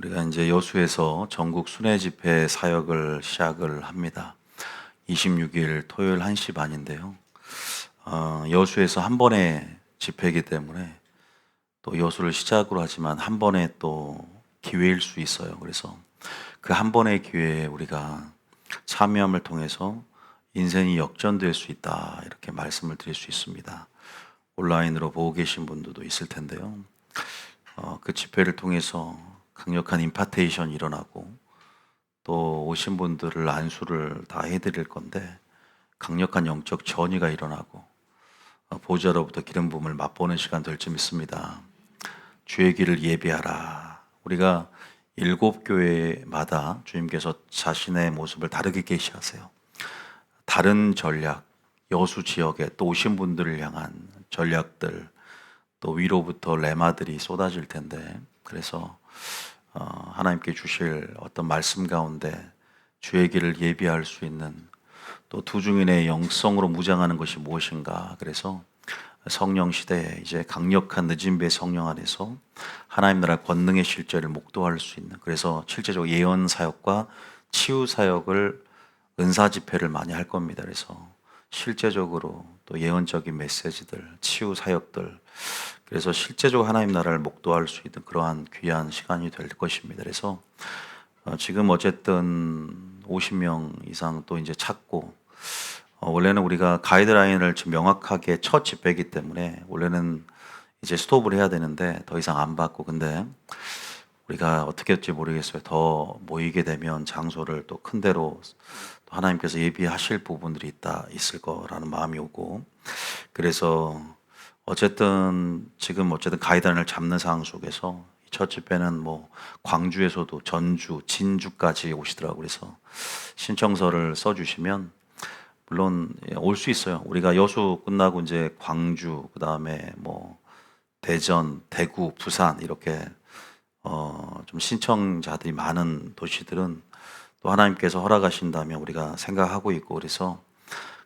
우리가 이제 여수에서 전국 순회 집회 사역을 시작을 합니다. 26일 토요일 1시 반인데요. 여수에서 한 번의 집회이기 때문에 또 여수를 시작으로 하지만 한 번의 또 기회일 수 있어요. 그래서 그 한 번의 기회에 우리가 참여함을 통해서 인생이 역전될 수 있다, 이렇게 말씀을 드릴 수 있습니다. 온라인으로 보고 계신 분들도 있을 텐데요. 그 집회를 통해서 강력한 임파테이션이 일어나고 또 오신 분들을 안수를 다 해드릴 건데 강력한 영적 전이가 일어나고 보좌로부터 기름 부음을 맛보는 시간 될지 믿습니다. 주의 길을 예비하라. 우리가 7교회마다 주님께서 자신의 모습을 다르게 계시하세요. 다른 전략, 여수 지역에 또 오신 분들을 향한 전략들, 또 위로부터 레마들이 쏟아질 텐데, 그래서 하나님께 주실 어떤 말씀 가운데 주의 길을 예비할 수 있는 또 두중인의 영성으로 무장하는 것이 무엇인가. 그래서 성령 시대에 이제 강력한 늦은 배 성령 안에서 하나님 나라 권능의 실제를 목도할 수 있는, 그래서 실제적으로 예언 사역과 치유 사역을 은사 집회를 많이 할 겁니다. 그래서 실제적으로 또 예언적인 메시지들, 치유 사역들, 그래서 실제적으로 하나님 나라를 목도할 수 있는 그러한 귀한 시간이 될 것입니다. 그래서 지금 어쨌든 50명 이상 또 이제 찾고, 원래는 우리가 가이드라인을 좀 명확하게 첫 집회이기 때문에 원래는 이제 스톱을 해야 되는데 더 이상 안 받고, 근데 우리가 어떻게 할지 모르겠어요. 더 모이게 되면 장소를 또 큰 데로 또 하나님께서 예비하실 부분들이 있을 거라는 마음이 오고, 그래서 어쨌든 지금 가이드라인을 잡는 상황 속에서 첫 집회는 뭐 광주에서도 전주, 진주까지 오시더라고요. 그래서 신청서를 써주시면 물론 올 수 있어요. 우리가 여수 끝나고 이제 광주, 그 다음에 뭐 대전, 대구, 부산 이렇게 좀 신청자들이 많은 도시들은 또 하나님께서 허락하신다면 우리가 생각하고 있고, 그래서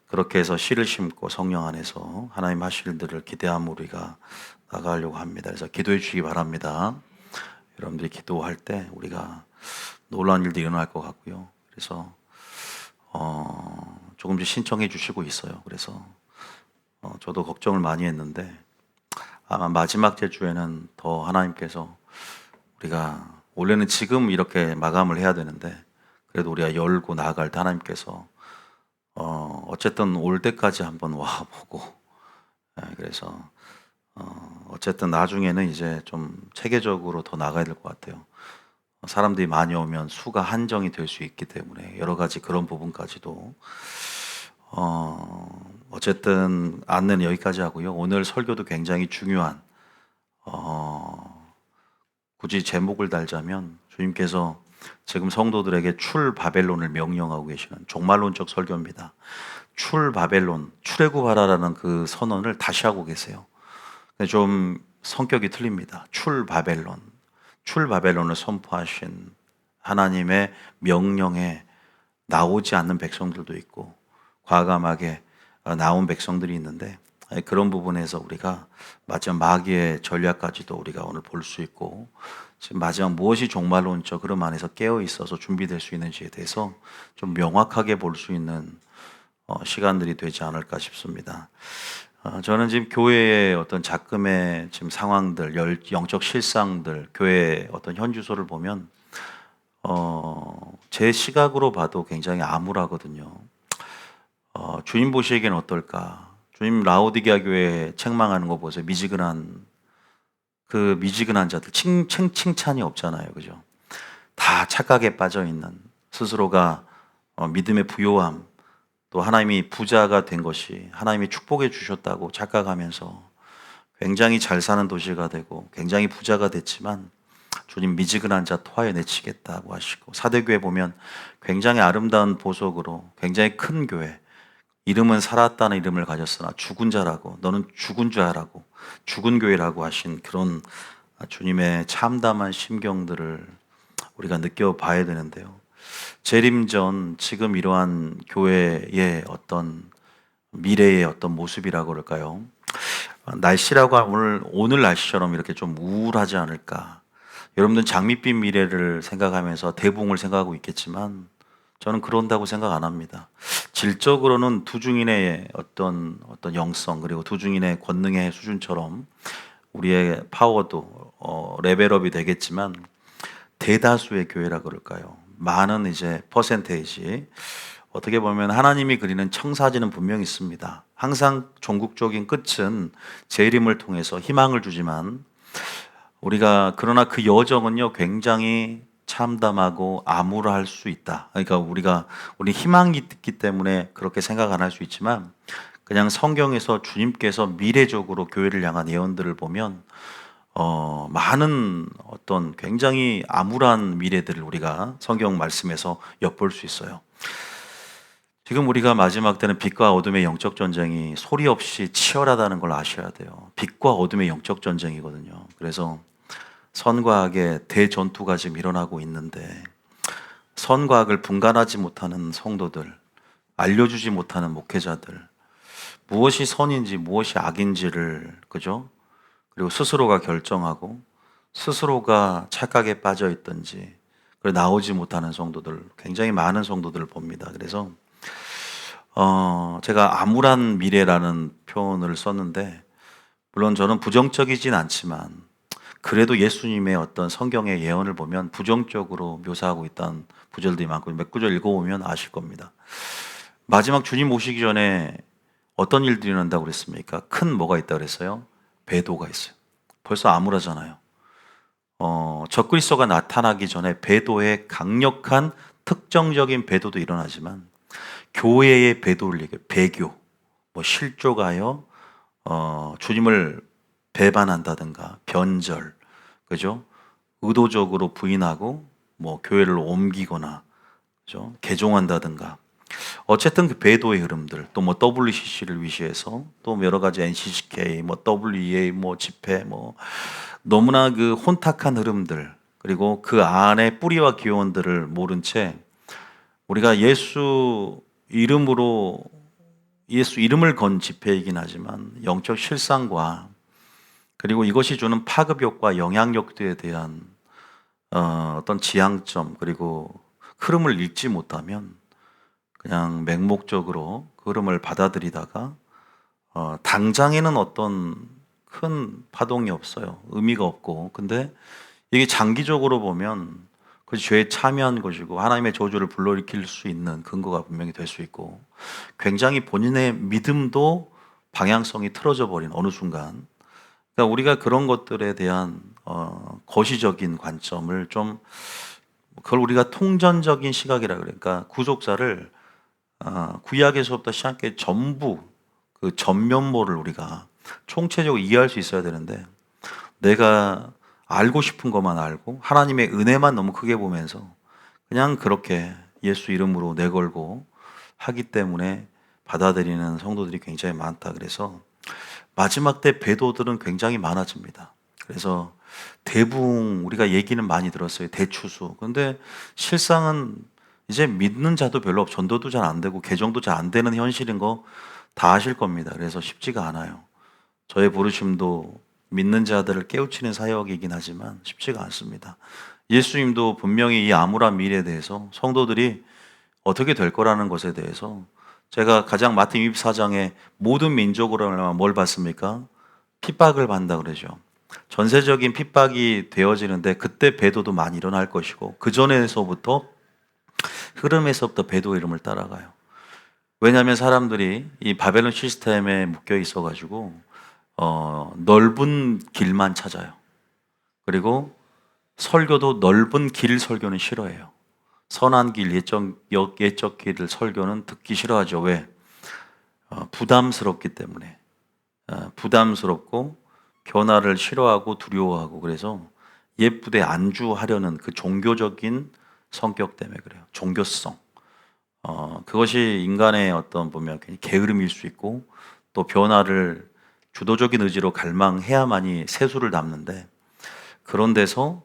그렇게 해서 씨를 심고 성령 안에서 하나님 하실 일들을 기대함으로 우리가 나가려고 합니다. 그래서 기도해 주시기 바랍니다. 여러분들이 기도할 때 우리가 놀라운 일도 일어날 것 같고요. 그래서 조금씩 신청해 주시고 있어요. 그래서 저도 걱정을 많이 했는데 아마 마지막 제주에는 더 하나님께서, 우리가 원래는 지금 이렇게 마감을 해야 되는데 그래도 우리가 열고 나아갈 때 하나님께서 어쨌든 올 때까지 한번 와보고, 그래서 어쨌든 나중에는 이제 좀 체계적으로 더 나가야 될 것 같아요. 사람들이 많이 오면 수가 한정이 될 수 있기 때문에 여러 가지 그런 부분까지도 어쨌든 안내는 여기까지 하고요. 오늘 설교도 굉장히 중요한, 굳이 제목을 달자면 주님께서 지금 성도들에게 출 바벨론을 명령하고 계시는 종말론적 설교입니다. 출 바벨론, 출애굽하라라는 그 선언을 다시 하고 계세요. 좀 성격이 틀립니다. 출 바벨론을 선포하신 하나님의 명령에 나오지 않는 백성들도 있고 과감하게 나온 백성들이 있는데, 그런 부분에서 우리가 마지막 마귀의 전략까지도 우리가 오늘 볼 수 있고, 지금 마지막 무엇이 종말론적 흐름 안에서 깨어 있어서 준비될 수 있는지에 대해서 좀 명확하게 볼 수 있는 시간들이 되지 않을까 싶습니다. 저는 지금 교회의 어떤 작금의 지금 상황들, 영적 실상들, 교회의 어떤 현주소를 보면 제 시각으로 봐도 굉장히 암울하거든요. 주님 보시기에는 어떨까? 주님 라오디게아 교회 책망하는 거 보세요. 미지근한 자들, 칭찬이 없잖아요. 그죠? 다 착각에 빠져 있는, 스스로가 믿음의 부요함, 또 하나님이 부자가 된 것이 하나님이 축복해 주셨다고 착각하면서 굉장히 잘 사는 도시가 되고 굉장히 부자가 됐지만 주님 미지근한 자 토하여 내치겠다고 하시고, 사대교회 보면 굉장히 아름다운 보석으로 굉장히 큰 교회, 이름은 살았다는 이름을 가졌으나 죽은 자라고, 너는 죽은 자라고, 죽은 교회라고 하신 그런 주님의 참담한 심경들을 우리가 느껴봐야 되는데요. 재림전, 지금 이러한 교회의 어떤 미래의 어떤 모습이라고 그럴까요? 날씨라고 오늘 날씨처럼 이렇게 좀 우울하지 않을까? 여러분들은 장밋빛 미래를 생각하면서 대붕을 생각하고 있겠지만 저는 그런다고 생각 안 합니다. 질적으로는 두중인의 어떤 영성 그리고 두중인의 권능의 수준처럼 우리의 파워도 레벨업이 되겠지만 대다수의 교회라 그럴까요? 많은 이제 퍼센테이지 어떻게 보면 하나님이 그리는 청사진은 분명히 있습니다. 항상 종국적인 끝은 재림을 통해서 희망을 주지만 우리가 그러나 그 여정은요 굉장히 참담하고 암울할 수 있다. 그러니까 우리 희망이 있기 때문에 그렇게 생각 안 할 수 있지만 그냥 성경에서 주님께서 미래적으로 교회를 향한 예언들을 보면 많은 어떤 굉장히 암울한 미래들을 우리가 성경 말씀에서 엿볼 수 있어요. 지금 우리가 마지막 때는 빛과 어둠의 영적 전쟁이 소리 없이 치열하다는 걸 아셔야 돼요. 빛과 어둠의 영적 전쟁이거든요. 그래서 선과 악의 대전투가 지금 일어나고 있는데 선과 악을 분간하지 못하는 성도들, 알려주지 못하는 목회자들, 무엇이 선인지 무엇이 악인지를 그죠? 그리고 스스로가 결정하고 스스로가 착각에 빠져 있든지 그래 나오지 못하는 성도들 굉장히 많은 성도들을 봅니다. 그래서 제가 암울한 미래라는 표현을 썼는데 물론 저는 부정적이진 않지만 그래도 예수님의 어떤 성경의 예언을 보면 부정적으로 묘사하고 있다는 구절들이 많고 몇 구절 읽어보면 아실 겁니다. 마지막 주님 오시기 전에 어떤 일들이 일어난다고 그랬습니까? 큰 뭐가 있다고 그랬어요? 배도가 있어요. 벌써 암울하잖아요. 적그리스도가 나타나기 전에 배도의 강력한 특정적인 배도도 일어나지만 교회의 배도를 얘기해요. 배교, 뭐 실족하여 주님을 배반한다든가 변절, 그죠? 의도적으로 부인하고 뭐 교회를 옮기거나, 그죠? 개종한다든가. 어쨌든 그 배도의 흐름들, 또 뭐 WCC를 위시해서 또 여러 가지 NCCK, 뭐 WEA, 뭐 집회, 뭐 너무나 그 혼탁한 흐름들, 그리고 그 안에 뿌리와 기원들을 모른 채 우리가 예수 이름을 건 집회이긴 하지만 영적 실상과 그리고 이것이 주는 파급 효과, 영향력들에 대한 어떤 지향점 그리고 흐름을 읽지 못하면 그냥 맹목적으로 그 흐름을 받아들이다가 당장에는 어떤 큰 파동이 없어요. 의미가 없고. 근데 이게 장기적으로 보면 그것이 죄에 참여한 것이고 하나님의 저주를 불러일으킬 수 있는 근거가 분명히 될 수 있고 굉장히 본인의 믿음도 방향성이 틀어져 버린 어느 순간 그러니까 우리가 그런 것들에 대한 거시적인 관점을 좀 그걸 우리가 통전적인 시각이라 그러니까 구속사를 구약에서부터 시작해 전부 그 전면모를 우리가 총체적으로 이해할 수 있어야 되는데 내가 알고 싶은 것만 알고 하나님의 은혜만 너무 크게 보면서 그냥 그렇게 예수 이름으로 내걸고 하기 때문에 받아들이는 성도들이 굉장히 많다. 그래서 마지막 때 배도들은 굉장히 많아집니다. 그래서 대붕 우리가 얘기는 많이 들었어요. 대추수. 근데 실상은 이제 믿는 자도 별로 없고 전도도 잘 안 되고 개정도 잘 안 되는 현실인 거 다 아실 겁니다. 그래서 쉽지가 않아요. 저의 부르심도 믿는 자들을 깨우치는 사역이긴 하지만 쉽지가 않습니다. 예수님도 분명히 이 암울한 미래에 대해서 성도들이 어떻게 될 거라는 것에 대해서 제가 가장 마태복음 24장에 모든 민족으로 뭘 받습니까? 핍박을 받는다 그러죠. 전세적인 핍박이 되어지는데 그때 배도도 많이 일어날 것이고 그 전에서부터 흐름에서부터 배도 이름을 따라가요. 왜냐하면 사람들이 이 바벨론 시스템에 묶여 있어가지고 넓은 길만 찾아요. 그리고 설교도 넓은 길 설교는 싫어해요. 선한 길, 예적 길을 설교는 듣기 싫어하죠. 왜? 부담스럽기 때문에. 부담스럽고 변화를 싫어하고 두려워하고 그래서 예쁘게 안주하려는 그 종교적인 성격 때문에 그래요. 종교성. 그것이 인간의 어떤 보면 게으름일 수 있고 또 변화를 주도적인 의지로 갈망해야만이 세수를 담는데 그런 데서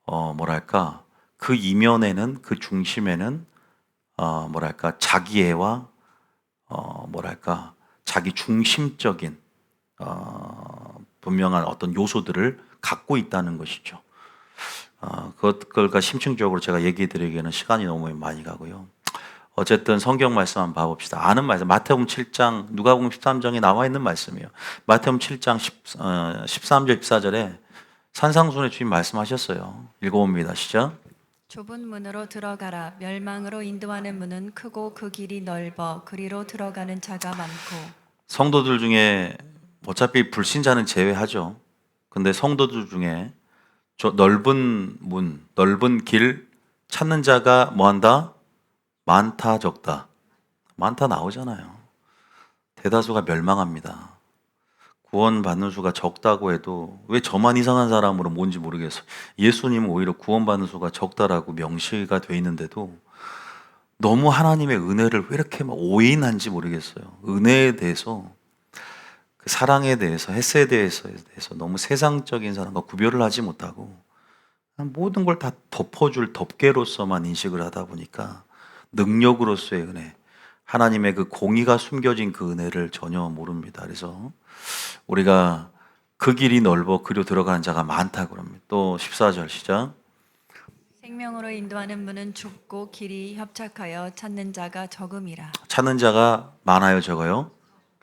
뭐랄까 그 이면에는 그 중심에는 뭐랄까 자기애와 뭐랄까 자기 중심적인 분명한 어떤 요소들을 갖고 있다는 것이죠. 그것과 심층적으로 제가 얘기해 드리기에는 시간이 너무 많이 가고요. 어쨌든 성경 말씀 한번 봐봅시다. 아는 말씀, 마태복음 7장, 누가복음 13장에 나와 있는 말씀이에요. 마태복음 7장 13절, 14절에 산상수훈의 주님 말씀하셨어요. 읽어봅니다. 시작. 좁은 문으로 들어가라. 멸망으로 인도하는 문은 크고 그 길이 넓어 그리로 들어가는 자가 많고. 성도들 중에 어차피 불신자는 제외하죠. 근데 성도들 중에 저 넓은 문, 넓은 길 찾는 자가 뭐한다? 많다, 적다. 많다 나오잖아요. 대다수가 멸망합니다. 구원받는 수가 적다고 해도 왜 저만 이상한 사람으로 뭔지 모르겠어요. 예수님은 오히려 구원받는 수가 적다라고 명시가 돼 있는데도 너무 하나님의 은혜를 왜 이렇게 막 오인한지 모르겠어요. 은혜에 대해서, 그 사랑에 대해서, 햇세에 대해서 너무 세상적인 사람과 구별을 하지 못하고 모든 걸 다 덮어줄 덮개로서만 인식을 하다 보니까 능력으로서의 은혜, 하나님의 그 공의가 숨겨진 그 은혜를 전혀 모릅니다. 그래서 우리가 그 길이 넓어 그리로 들어가는 자가 많다고 합니다. 또 14절 시작. 생명으로 인도하는 문은 좁고 길이 협착하여 찾는 자가 적음이라. 찾는 자가 많아요, 적어요?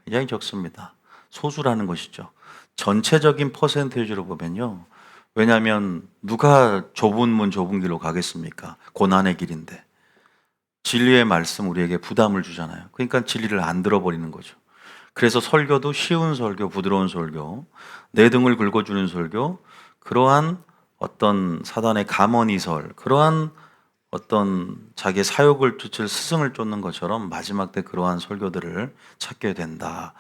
굉장히 적습니다. 소수라는 것이죠. 전체적인 퍼센테이지로 보면요. 왜냐하면 누가 좁은 문 좁은 길로 가겠습니까? 고난의 길인데. 진리의 말씀 우리에게 부담을 주잖아요. 그러니까 진리를 안 들어버리는 거죠. 그래서 설교도 쉬운 설교, 부드러운 설교, 내 등을 긁어주는 설교, 그러한 어떤 사단의 감언이설, 그러한 어떤 자기의 사욕을 쫓을 스승을 쫓는 것처럼 마지막 때 그러한 설교들을 찾게 된다.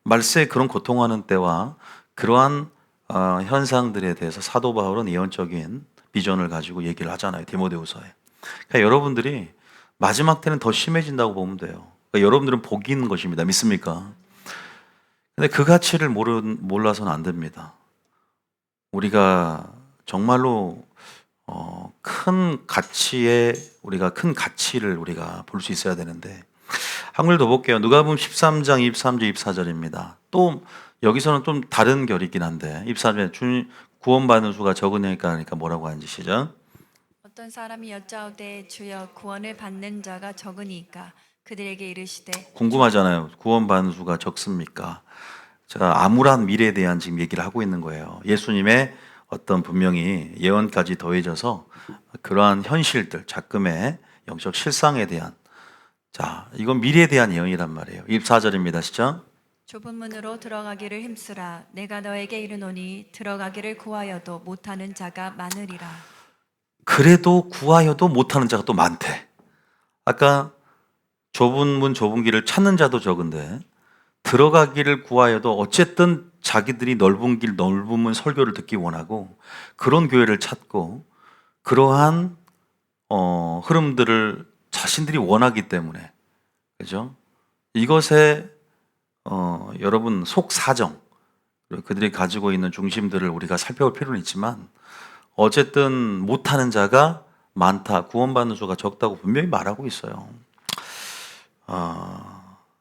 말세에 그런 고통하는 때와 그러한 현상들에 대해서 사도 바울은 예언적인 비전을 가지고 얘기를 하잖아요. 디모데후서에. 그러니까 여러분들이 마지막 때는 더 심해진다고 보면 돼요. 그러니까 여러분들은 복이 있는 것입니다. 믿습니까? 근데 그 가치를 몰라서는 안 됩니다. 우리가 정말로 큰 가치에 우리가 큰 가치를 우리가 볼 수 있어야 되는데 한 글 더 볼게요. 누가복음 13장 23절 24절입니다. 또 여기서는 좀 다른 결이긴 한데 24절에 구원받는 수가 적으니까 하니까 뭐라고 하는지 시작. 어떤 사람이 여짜오되 주여 구원을 받는 자가 적으니까 그들에게 이르시되. 궁금하잖아요. 구원받는 수가 적습니까? 제가 암울한 미래에 대한 지금 얘기를 하고 있는 거예요. 예수님의 어떤 분명히 예언까지 더해져서 그러한 현실들, 작금의 영적 실상에 대한, 자, 이건 미래에 대한 예언이란 말이에요. 24절입니다. 시작. 좁은 문으로 들어가기를 힘쓰라. 내가 너에게 이르노니 들어가기를 구하여도 못하는 자가 많으리라. 그래도 구하여도 못하는 자가 또 많대. 아까 좁은 문, 좁은 길을 찾는 자도 적은데 들어가기를 구하여도 어쨌든 자기들이 넓은 길, 넓은 문 설교를 듣기 원하고 그런 교회를 찾고 그러한 흐름들을 자신들이 원하기 때문에, 그죠? 이것에 여러분 속 사정, 그들이 가지고 있는 중심들을 우리가 살펴볼 필요는 있지만 어쨌든 못하는 자가 많다, 구원받는 수가 적다고 분명히 말하고 있어요.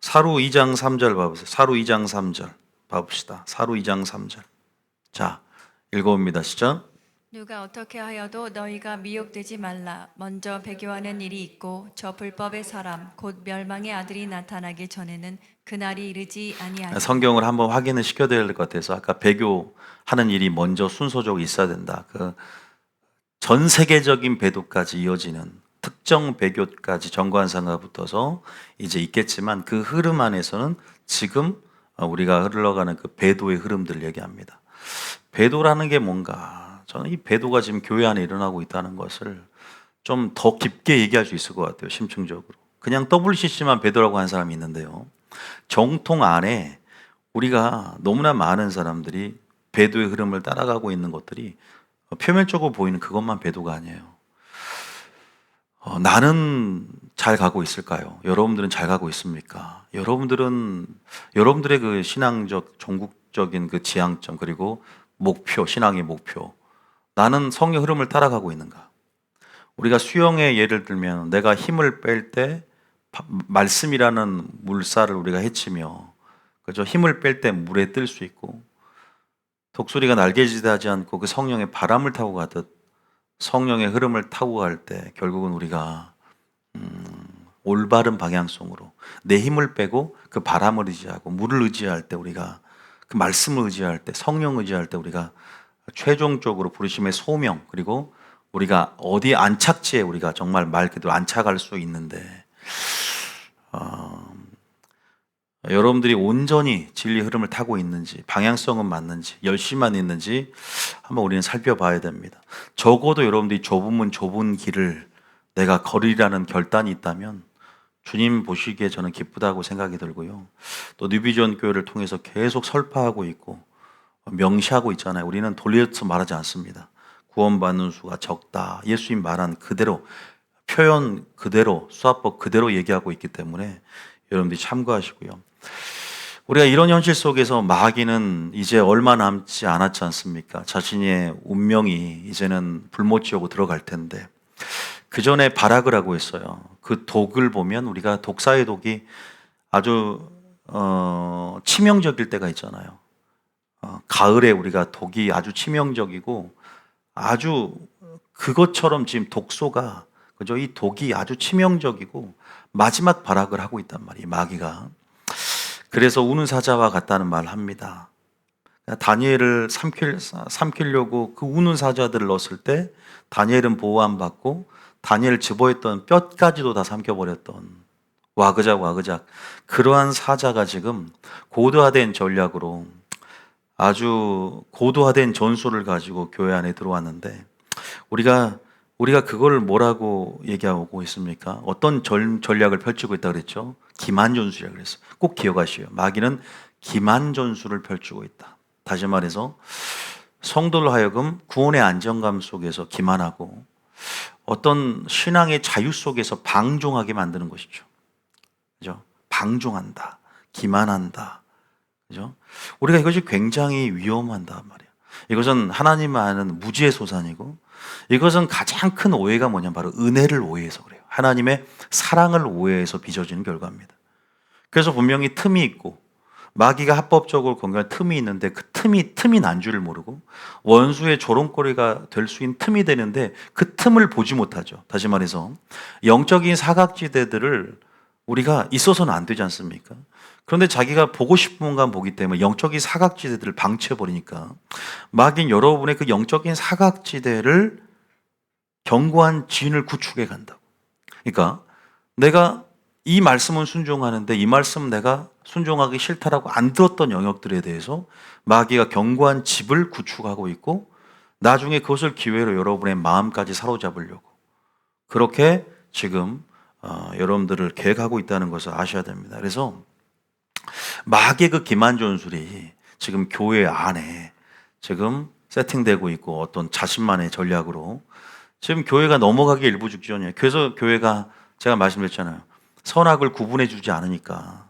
사루 2장 3절 봐보세요. 사루 2장 3절 봐봅시다. 사루 2장 3절. 자, 읽어봅니다. 시작. 누가 어떻게 하여도 너희가 미혹되지 말라. 먼저 배교하는 일이 있고 저 불법의 사람 곧 멸망의 아들이 나타나기 전에는 그날이 이르지 아니하리라. 성경을 한번 확인을 시켜야 될 것 같아서 아까 배교하는 일이 먼저 순서적으로 있어야 된다. 그 전 세계적인 배도까지 이어지는 특정 배교까지 정관상가 붙어서 이제 있겠지만 그 흐름 안에서는 지금 우리가 흘러가는 그 배도의 흐름들을 얘기합니다. 배도라는 게 뭔가, 저는 이 배도가 지금 교회 안에 일어나고 있다는 것을 좀 더 깊게 얘기할 수 있을 것 같아요. 심층적으로. 그냥 WCC만 배도라고 하는 사람이 있는데요. 정통 안에 우리가 너무나 많은 사람들이 배도의 흐름을 따라가고 있는 것들이 표면적으로 보이는 그것만 배도가 아니에요. 나는 잘 가고 있을까요? 여러분들은 잘 가고 있습니까? 여러분들의 그 신앙적, 종국적인 그 지향점, 그리고 목표, 신앙의 목표. 나는 성령 흐름을 따라가고 있는가? 우리가 수영의 예를 들면 내가 힘을 뺄 때 말씀이라는 물살을 우리가 헤치며, 그죠? 힘을 뺄 때 물에 뜰 수 있고, 독수리가 날개짓하지 않고 그 성령의 바람을 타고 가듯 성령의 흐름을 타고 갈 때 결국은 우리가 올바른 방향성으로 내 힘을 빼고 그 바람을 의지하고 물을 의지할 때, 우리가 그 말씀을 의지할 때, 성령 의지할 때 우리가 최종적으로 부르심의 소명, 그리고 우리가 어디 안착지에 우리가 정말 말 그대로 안착할 수 있는데, 여러분들이 온전히 진리 흐름을 타고 있는지, 방향성은 맞는지, 열심만 있는지 한번 우리는 살펴봐야 됩니다. 적어도 여러분들이 좁으면 좁은 길을 내가 걸으리라는 결단이 있다면 주님 보시기에 저는 기쁘다고 생각이 들고요. 또 뉴비전 교회를 통해서 계속 설파하고 있고 명시하고 있잖아요. 우리는 돌려서 말하지 않습니다. 구원받는 수가 적다, 예수님 말한 그대로, 표현 그대로, 수화법 그대로 얘기하고 있기 때문에 여러분들이 참고하시고요. 우리가 이런 현실 속에서 마귀는 이제 얼마 남지 않았지 않습니까? 자신의 운명이 이제는 불못지옥으로 들어갈 텐데, 그 전에 발악을 하고 있어요. 그 독을 보면 우리가 독사의 독이 아주 치명적일 때가 있잖아요. 가을에 우리가 독이 아주 치명적이고, 아주 그것처럼 지금 독소가, 그죠? 이 독이 아주 치명적이고 마지막 발악을 하고 있단 말이에요, 마귀가. 그래서 우는 사자와 같다는 말을 합니다. 다니엘을 삼키려고 그 우는 사자들을 넣었을 때 다니엘은 보호 안 받고 다니엘을 집어했던 뼈까지도 다 삼켜버렸던 와그작 그러한 사자가 지금 고도화된 전략으로 아주 고도화된 전술을 가지고 교회 안에 들어왔는데, 우리가 그걸 뭐라고 얘기하고 있습니까? 어떤 전략을 펼치고 있다 그랬죠? 기만전술이라고 그랬어요. 꼭 기억하시오. 마귀는 기만전술을 펼치고 있다. 다시 말해서 성도를 하여금 구원의 안정감 속에서 기만하고 어떤 신앙의 자유 속에서 방종하게 만드는 것이죠. 그죠? 방종한다, 기만한다. 그죠? 우리가 이것이 굉장히 위험한단 말이에요. 이것은 하나님 아는 무지의 소산이고, 이것은 가장 큰 오해가 뭐냐면 바로 은혜를 오해해서 그래요. 하나님의 사랑을 오해해서 빚어지는 결과입니다. 그래서 분명히 틈이 있고, 마귀가 합법적으로 공격할 틈이 있는데 그 틈이 난 줄을 모르고 원수의 조롱거리가 될 수 있는 틈이 되는데 그 틈을 보지 못하죠. 다시 말해서 영적인 사각지대들을 우리가 있어서는 안 되지 않습니까? 그런데 자기가 보고 싶은 것만 보기 때문에 영적인 사각지대들을 방치해버리니까 마귀는 여러분의 그 영적인 사각지대를 견고한 진을 구축해 간다고. 그러니까 내가 이 말씀은 순종하는데 이 말씀은 내가 순종하기 싫다라고 안 들었던 영역들에 대해서 마귀가 견고한 집을 구축하고 있고, 나중에 그것을 기회로 여러분의 마음까지 사로잡으려고 그렇게 지금 여러분들을 계획하고 있다는 것을 아셔야 됩니다. 그래서 마귀의 그 기만전술이 지금 교회 안에 지금 세팅되고 있고, 어떤 자신만의 전략으로 지금 교회가 넘어가기 일부 직전이에요. 그래서 교회가 제가 말씀드렸잖아요. 선악을 구분해 주지 않으니까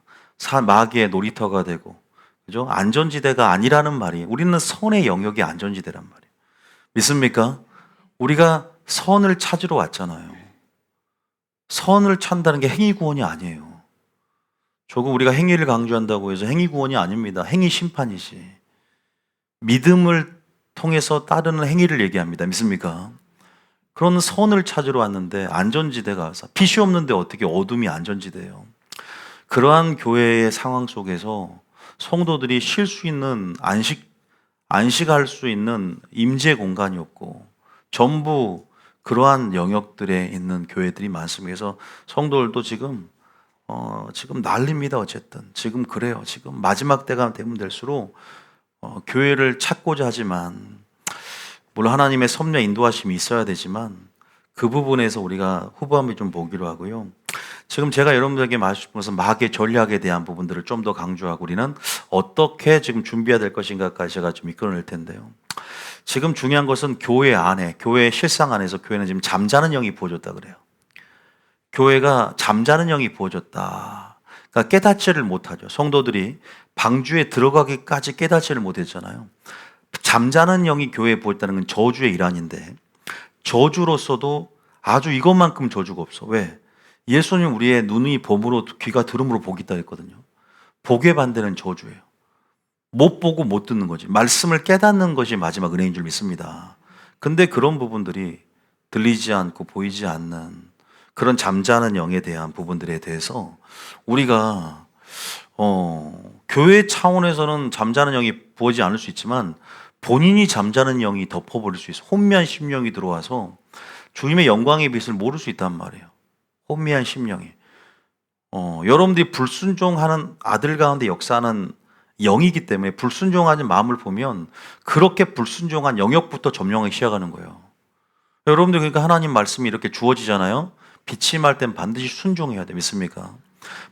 마귀의 놀이터가 되고, 그죠? 안전지대가 아니라는 말이, 우리는 선의 영역이 안전지대란 말이에요. 믿습니까? 우리가 선을 찾으러 왔잖아요. 선을 찾는다는 게 행위 구원이 아니에요. 조금 우리가 행위를 강조한다고 해서 행위 구원이 아닙니다. 행위 심판이지. 믿음을 통해서 따르는 행위를 얘기합니다. 믿습니까? 그런 선을 찾으러 왔는데 안전지대가, 빛이 없는데 어떻게 어둠이 안전지대예요? 그러한 교회의 상황 속에서 성도들이 쉴 수 있는 안식할 수 있는 임재 공간이 없고, 전부 그러한 영역들에 있는 교회들이 많습니다. 그래서 성도들도 지금 난립니다. 어쨌든 지금 그래요. 지금 마지막 때가 되면 될수록 교회를 찾고자 하지만, 물론 하나님의 섭리와 인도하심이 있어야 되지만 그 부분에서 우리가 후보함을 좀 보기로 하고요. 지금 제가 여러분들에게 말씀드린 것은 마귀의 전략에 대한 부분들을 좀 더 강조하고 우리는 어떻게 지금 준비해야 될 것인가까지 제가 좀 이끌어낼 텐데요. 지금 중요한 것은 교회 안에, 교회의 실상 안에서 교회는 지금 잠자는 영이 부어졌다 그래요. 교회가 잠자는 영이 부어졌다. 그러니까 깨닫지를 못하죠. 성도들이 방주에 들어가기까지 깨닫지를 못했잖아요. 잠자는 영이 교회에 부었다는 건 저주의 일환인데, 저주로서도 아주 이것만큼 저주가 없어. 왜? 예수님 우리의 눈이 봄으로 귀가 들음으로 복이 있다 했거든요. 복의 반대는 저주예요. 못 보고 못 듣는 거지. 말씀을 깨닫는 것이 마지막 은혜인 줄 믿습니다. 근데 그런 부분들이 들리지 않고 보이지 않는 그런 잠자는 영에 대한 부분들에 대해서 우리가 교회 차원에서는 잠자는 영이 부어지지 않을 수 있지만 본인이 잠자는 영이 덮어버릴 수 있어. 혼미한 심령이 들어와서 주님의 영광의 빛을 모를 수 있단 말이에요. 혼미한 심령이. 여러분들이 불순종하는 아들 가운데 역사하는 영이기 때문에 불순종하는 마음을 보면 그렇게 불순종한 영역부터 점령하기 시작하는 거예요. 여러분들 그러니까 하나님 말씀이 이렇게 주어지잖아요. 빛이 말 땐 반드시 순종해야 돼. 믿습니까?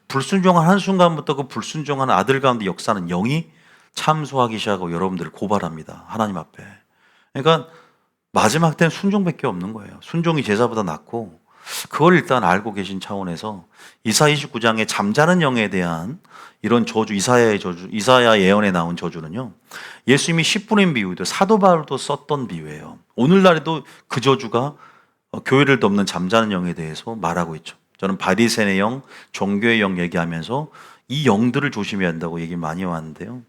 불순종한 한순간부터 그 불순종한 아들 가운데 역사하는 영이 참소하기 시작하고 여러분들을 고발합니다. 하나님 앞에. 그러니까 마지막 때는 순종밖에 없는 거예요. 순종이 제사보다 낫고 그걸 일단 알고 계신 차원에서 이사야 29장의 잠자는 영에 대한 이런 저주, 이사야의 저주, 이사야 예언에 나온 저주는요. 예수님이 10분의 비유도 사도 바울도 썼던 비유예요. 오늘날에도 그 저주가 교회를 덮는 잠자는 영에 대해서 말하고 있죠. 저는 바리새인의 영, 종교의 영 얘기하면서 이 영들을 조심해야 한다고 얘기 많이 왔는데요.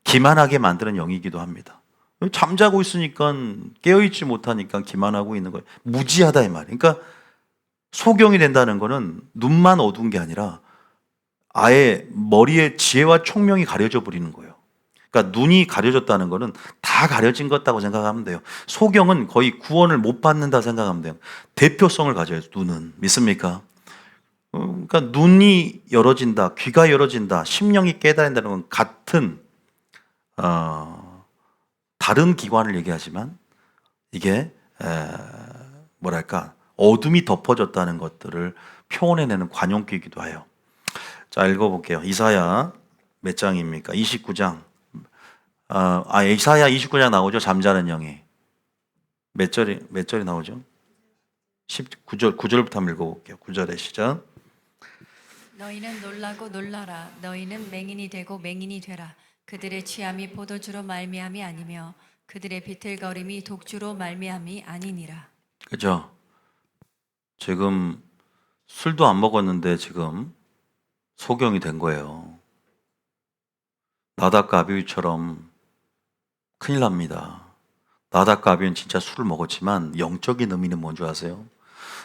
기만하게 만드는 영이기도 합니다. 잠자고 있으니까 깨어있지 못하니까 기만하고 있는 거예요. 무지하다 이 말이에요. 그러니까 소경이 된다는 거는 눈만 어두운 게 아니라 아예 머리에 지혜와 총명이 가려져 버리는 거예요. 그러니까 눈이 가려졌다는 거는 다 가려진 것 같다고 생각하면 돼요. 소경은 거의 구원을 못 받는다 생각하면 돼요. 대표성을 가져요. 눈은. 믿습니까? 그러니까 눈이 열어진다, 귀가 열어진다, 심령이 깨달은다는 건 같은 다른 기관을 얘기하지만 이게 뭐랄까 어둠이 덮어졌다는 것들을 표현해내는 관용기이기도 해요. 자, 읽어볼게요. 이사야 몇 장입니까? 29장. 이사야 29장 나오죠. 잠자는 영이. 몇 절이 나오죠? 9절부터 한번 읽어볼게요. 9절의 시작. 너희는 놀라고 놀라라. 너희는 맹인이 되고 맹인이 되라. 그들의 취함이 포도주로 말미암이 아니며 그들의 비틀거림이 독주로 말미암이 아니니라. 그죠? 지금 술도 안 먹었는데 지금 소경이 된 거예요. 나답과 아비후처럼 큰일 납니다. 나답과 아비후는 진짜 술을 먹었지만 영적인 의미는 뭔지 아세요?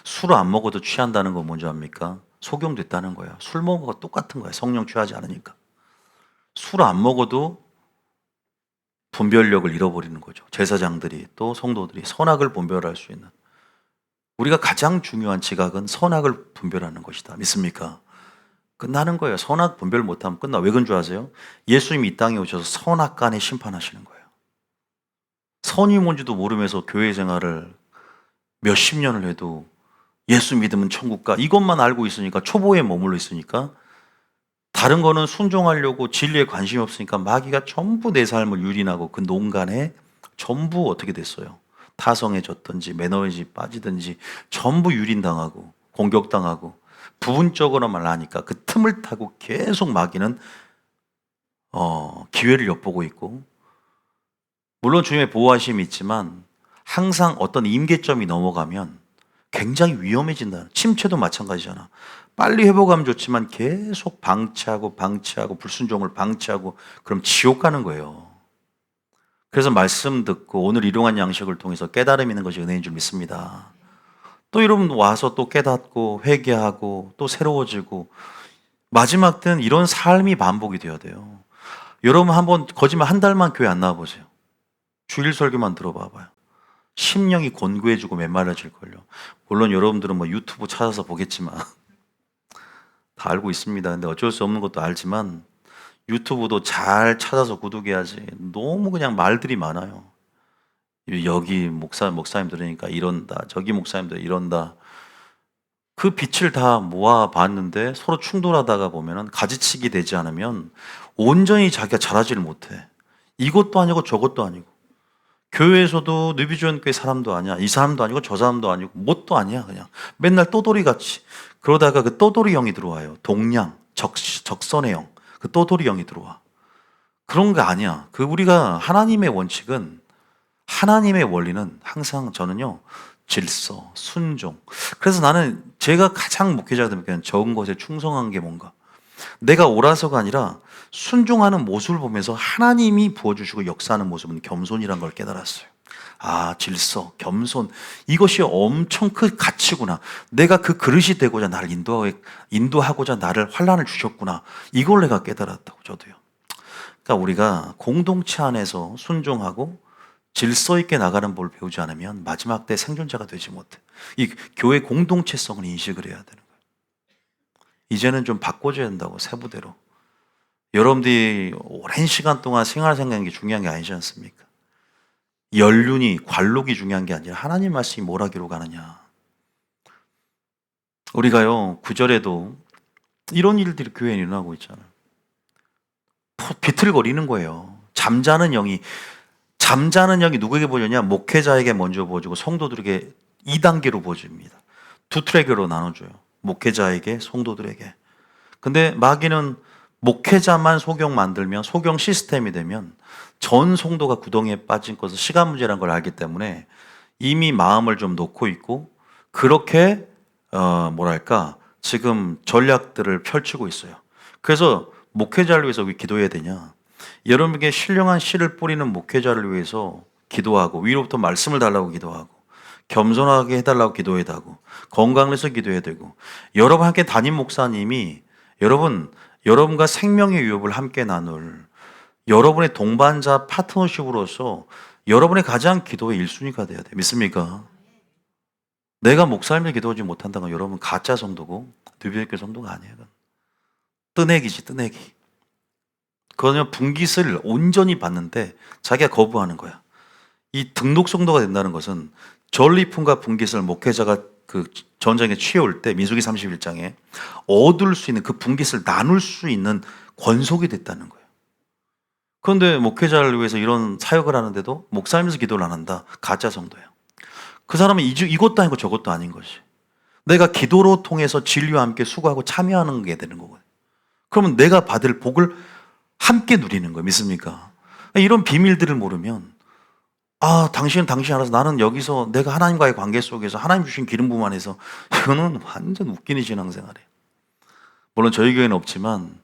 술을 안 먹어도 취한다는 건 뭔지 압니까? 소경됐다는 거예요. 술 먹은 거 똑같은 거예요. 성령 취하지 않으니까. 술 안 먹어도 분별력을 잃어버리는 거죠. 제사장들이 또 성도들이 선악을 분별할 수 있는. 우리가 가장 중요한 지각은 선악을 분별하는 것이다. 믿습니까? 끝나는 거예요. 선악 분별 못하면 끝나. 왜 그런 줄 아세요? 예수님이 이 땅에 오셔서 선악간에 심판하시는 거예요. 선이 뭔지도 모르면서 교회 생활을 몇십 년을 해도 예수 믿으면 천국 가. 이것만 알고 있으니까 초보에 머물러 있으니까 다른 거는 순종하려고 진리에 관심이 없으니까 마귀가 전부 내 삶을 유린하고 그 농간에 전부 어떻게 됐어요? 타성해졌든지 매너에 빠지든지 전부 유린당하고 공격당하고 부분적으로만 하니까 그 틈을 타고 계속 마귀는 기회를 엿보고 있고 물론 주님의 보호하심이 있지만 항상 어떤 임계점이 넘어가면 굉장히 위험해진다. 침체도 마찬가지잖아. 빨리 회복하면 좋지만 계속 방치하고 불순종을 방치하고 그럼 지옥 가는 거예요. 그래서 말씀 듣고 오늘 일용한 양식을 통해서 깨달음 있는 것이 은혜인 줄 믿습니다. 또 여러분 와서 또 깨닫고 회개하고 또 새로워지고 마지막 때는 이런 삶이 반복이 되어야 돼요. 여러분 한번 거짓말 한 달만 교회 안 나와보세요. 주일 설교만 들어봐봐요. 심령이 곤고해지고 메말라질걸요. 물론 여러분들은 뭐 유튜브 찾아서 보겠지만 다 알고 있습니다. 근데 어쩔 수 없는 것도 알지만 유튜브도 잘 찾아서 구독해야지. 너무 그냥 말들이 많아요. 여기 목사님 들으니까 이런다. 저기 목사님들 이런다. 그 빛을 다 모아 봤는데 서로 충돌하다가 보면은 가지치기 되지 않으면 온전히 자기가 잘하지를 못해. 이것도 아니고 저것도 아니고. 교회에서도 뉴비전교회 사람도 아니야. 이 사람도 아니고 저 사람도 아니고 뭣도 아니야. 그냥 맨날 떠돌이 같이. 그러다가 그 떠돌이 영이 들어와요. 동량, 적선의 영. 그 떠돌이 영이 들어와. 그런 거 아니야. 그 우리가 하나님의 원칙은 하나님의 원리는 항상 저는요. 질서, 순종. 그래서 나는 제가 가장 목회자들에게는 적은 것에 충성한 게 뭔가. 내가 옳아서가 아니라 순종하는 모습을 보면서 하나님이 부어주시고 역사하는 모습은 겸손이란 걸 깨달았어요. 질서, 겸손, 이것이 엄청 큰 가치구나. 내가 그 그릇이 되고자 나를 인도하고자 나를 환난을 주셨구나. 이걸 내가 깨달았다고, 저도요. 그러니까 우리가 공동체 안에서 순종하고 질서 있게 나가는 법을 배우지 않으면 마지막 때 생존자가 되지 못해. 이 교회 공동체성을 인식을 해야 되는 거예요. 이제는 좀 바꿔줘야 된다고, 세부대로. 여러분들이 오랜 시간 동안 생활생각하는 게 중요한 게 아니지 않습니까? 연륜이, 관록이 중요한 게 아니라 하나님 말씀이 뭘 하기로 가느냐. 우리가요, 구절에도 이런 일들이 교회에 일어나고 있잖아요. 비틀거리는 거예요. 잠자는 영이 누구에게 보여주냐? 목회자에게 먼저 보여주고 성도들에게 2단계로 보여줍니다. 두 트랙으로 나눠줘요. 목회자에게, 성도들에게. 근데 마귀는 목회자만 소경 만들면, 소경 시스템이 되면 전 성도가 구덩이에 빠진 것은 시간 문제라는 걸 알기 때문에 이미 마음을 좀 놓고 있고, 그렇게 지금 전략들을 펼치고 있어요. 그래서 목회자를 위해서 왜 기도해야 되냐? 여러분에게 신령한 씨를 뿌리는 목회자를 위해서 기도하고, 위로부터 말씀을 달라고 기도하고, 겸손하게 해달라고 기도해야 되고, 건강을 해서 기도해야 되고, 여러분 함께 담임 목사님이 여러분과 생명의 위협을 함께 나눌 여러분의 동반자 파트너십으로서 여러분의 가장 기도의 1순위가 돼야 돼. 믿습니까? 내가 목사님을 기도하지 못한다는 건 여러분 가짜 성도고 뉴비교회 성도가 아니에요. 뜨내기지, 뜨내기. 그거는 분깃을 온전히 받는데 자기가 거부하는 거야. 이 등록 성도가 된다는 것은 전리품과 분깃을 목회자가 그 전쟁에 취해올 때 민수기 31장에 얻을 수 있는 그 분깃을 나눌 수 있는 권속이 됐다는 거예요. 그런데 목회자를 위해서 이런 사역을 하는데도 목사님에서 기도를 안 한다. 가짜 성도예요. 그 사람은 이것도 아니고 저것도 아닌 것이. 내가 기도로 통해서 진리와 함께 수고하고 참여하는 게 되는 거고요. 그러면 내가 받을 복을 함께 누리는 거예요. 믿습니까? 이런 비밀들을 모르면 당신은 당신이 알아서, 나는 여기서 내가 하나님과의 관계 속에서 하나님 주신 기름 부음 안에서, 이거는 완전 웃기는 신앙생활이에요. 물론 저희 교회는 없지만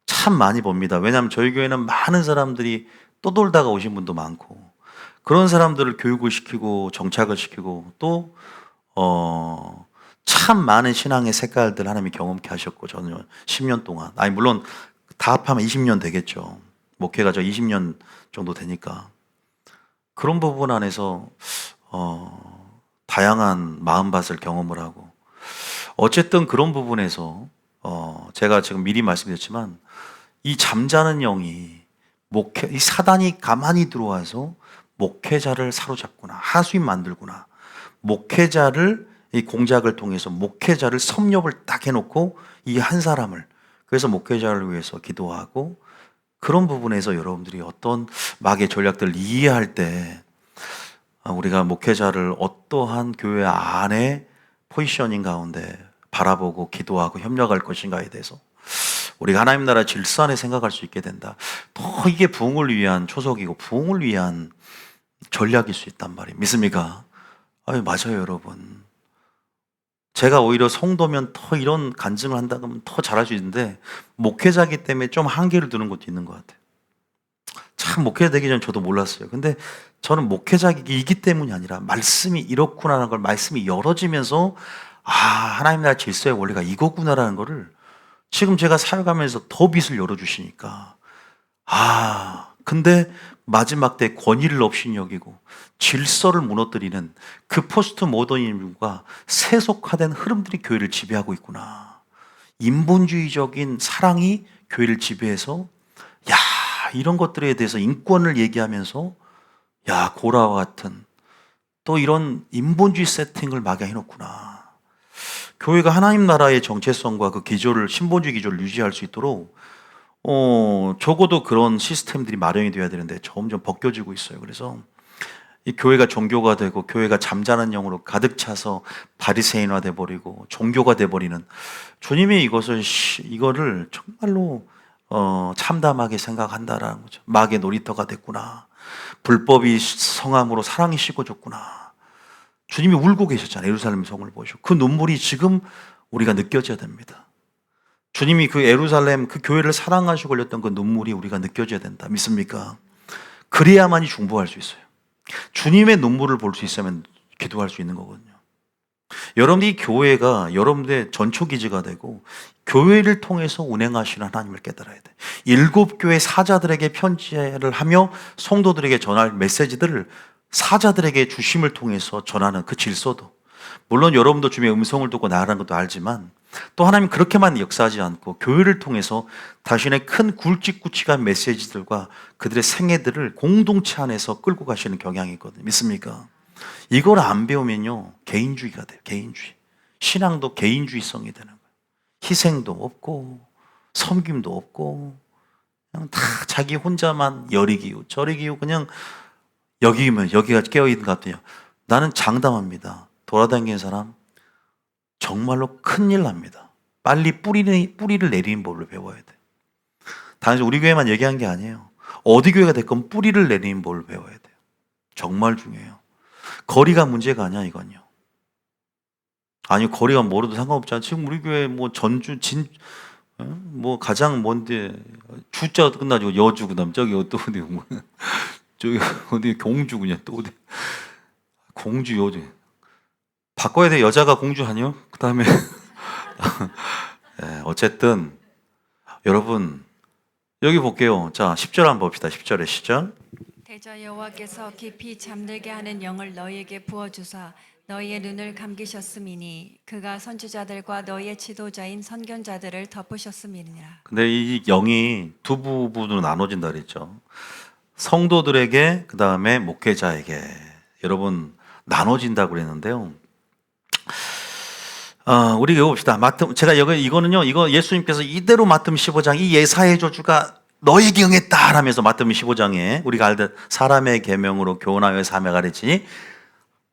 참 많이 봅니다. 왜냐하면 저희 교회는 많은 사람들이 떠돌다가 오신 분도 많고, 그런 사람들을 교육을 시키고 정착을 시키고, 또 참 많은 신앙의 색깔들 하나님이 경험케 하셨고, 저는 10년 동안, 물론 다 합하면 20년 되겠죠. 목회가 저 20년 정도 되니까. 그런 부분 안에서 다양한 마음밭을 경험을 하고, 어쨌든 그런 부분에서 제가 지금 미리 말씀드렸지만, 이 잠자는 영이 이 사단이 가만히 들어와서 목회자를 사로잡구나, 하수인 만들구나, 목회자를, 이 공작을 통해서 목회자를 섭렵을 딱 해놓고 이 한 사람을, 그래서 목회자를 위해서 기도하고, 그런 부분에서 여러분들이 어떤 마귀의 전략들을 이해할 때 우리가 목회자를 어떠한 교회 안에 포지셔닝 가운데 바라보고 기도하고 협력할 것인가에 대해서 우리가 하나님 나라 질서 안에 생각할 수 있게 된다. 더 이게 부흥을 위한 초석이고 부흥을 위한 전략일 수 있단 말이에요. 믿습니까? 맞아요, 여러분. 제가 오히려 성도면 더 이런 간증을 한다 그러면 더 잘할 수 있는데, 목회자이기 때문에 좀 한계를 두는 것도 있는 것 같아요. 참 목회자 되기 전에 저도 몰랐어요. 근데 저는 목회자이기 때문이 아니라 말씀이 이렇구나라는 걸, 말씀이 열어지면서 하나님 나라 질서의 원리가 이거구나라는 거를 지금 제가 사역하면서 더 빛을 열어주시니까, 근데 마지막 때 권위를 없이 여기고 질서를 무너뜨리는 그 포스트 모더니즘과 세속화된 흐름들이 교회를 지배하고 있구나. 인본주의적인 사랑이 교회를 지배해서, 이런 것들에 대해서 인권을 얘기하면서, 고라와 같은 또 이런 인본주의 세팅을 마귀가 해놓구나. 교회가 하나님 나라의 정체성과 그 기조를, 신본주의 기조를 유지할 수 있도록 적어도 그런 시스템들이 마련이 되어야 되는데 점점 벗겨지고 있어요. 그래서 이 교회가 종교가 되고, 교회가 잠자는 영으로 가득 차서 바리새인화 돼버리고 종교가 돼버리는, 주님이 이거를 정말로 참담하게 생각한다라는 거죠. 마귀의 놀이터가 됐구나. 불법이 성함으로 사랑이 식어졌구나. 주님이 울고 계셨잖아요. 예루살렘 성을 보시고. 그 눈물이 지금 우리가 느껴져야 됩니다. 주님이 그 예루살렘, 그 교회를 사랑하시고 흘렸던 그 눈물이 우리가 느껴져야 된다. 믿습니까? 그래야만이 중보할 수 있어요. 주님의 눈물을 볼 수 있으면 기도할 수 있는 거거든요. 여러분들이 교회가 여러분들의 전초기지가 되고 교회를 통해서 운행하시는 하나님을 깨달아야 돼. 7교회 사자들에게 편지를 하며 성도들에게 전할 메시지들을 사자들에게 주심을 통해서 전하는 그 질서도, 물론 여러분도 주님의 음성을 듣고 나아가는 것도 알지만 또 하나님 그렇게만 역사하지 않고 교회를 통해서 당신의 큰 굵직굵직한 메시지들과 그들의 생애들을 공동체 안에서 끌고 가시는 경향이 있거든요. 믿습니까? 이걸 안 배우면요, 개인주의가 돼요. 개인주의. 신앙도 개인주의성이 되는 거예요. 희생도 없고 섬김도 없고 그냥 다 자기 혼자만 여리 기우 저리 기우 그냥 여기면 여기가 깨어있는 것 같아요. 나는 장담합니다. 돌아다니는 사람 정말로 큰일 납니다. 빨리 뿌리를 내리는 법을 배워야 돼. 단지 우리 교회만 얘기한 게 아니에요. 어디 교회가 됐건 뿌리를 내리는 법을 배워야 돼요. 정말 중요해요. 거리가 문제가 아니야, 이건요. 아니, 거리가 멀어도 상관없잖아. 지금 우리 교회 뭐 전주, 뭐 가장 먼데 주자 끝나지고 여주, 그다음 저기 또 어디 뭐 저기 어디 공주 그냥 또 어디 공주 여주 바꿔야 돼. 여자가 공주 아니요? 그다음에 네, 어쨌든 여러분 여기 볼게요. 자, 10절 한번 봅시다. 10절의 시절. 대저 여호와께서 깊이 잠들게 하는 영을 너희에게 부어주사 너희의 눈을 감기셨음이니 그가 선지자들과 너희의 지도자인 선견자들을 덮으셨음이니라. 근데 이 영이 두 부분으로 나눠진다 그랬죠. 성도들에게 그다음에 목회자에게 여러분 나눠진다고 그랬는데요. 우리 이거 봅시다. 제가 이거는요. 이거 예수님께서 이대로 마태복음 15장 이 예사의 저주가 너에게 응했다 하면서 마태복음 15장에 우리가 알듯 사람의 계명으로 교훈하여 사며 가르치니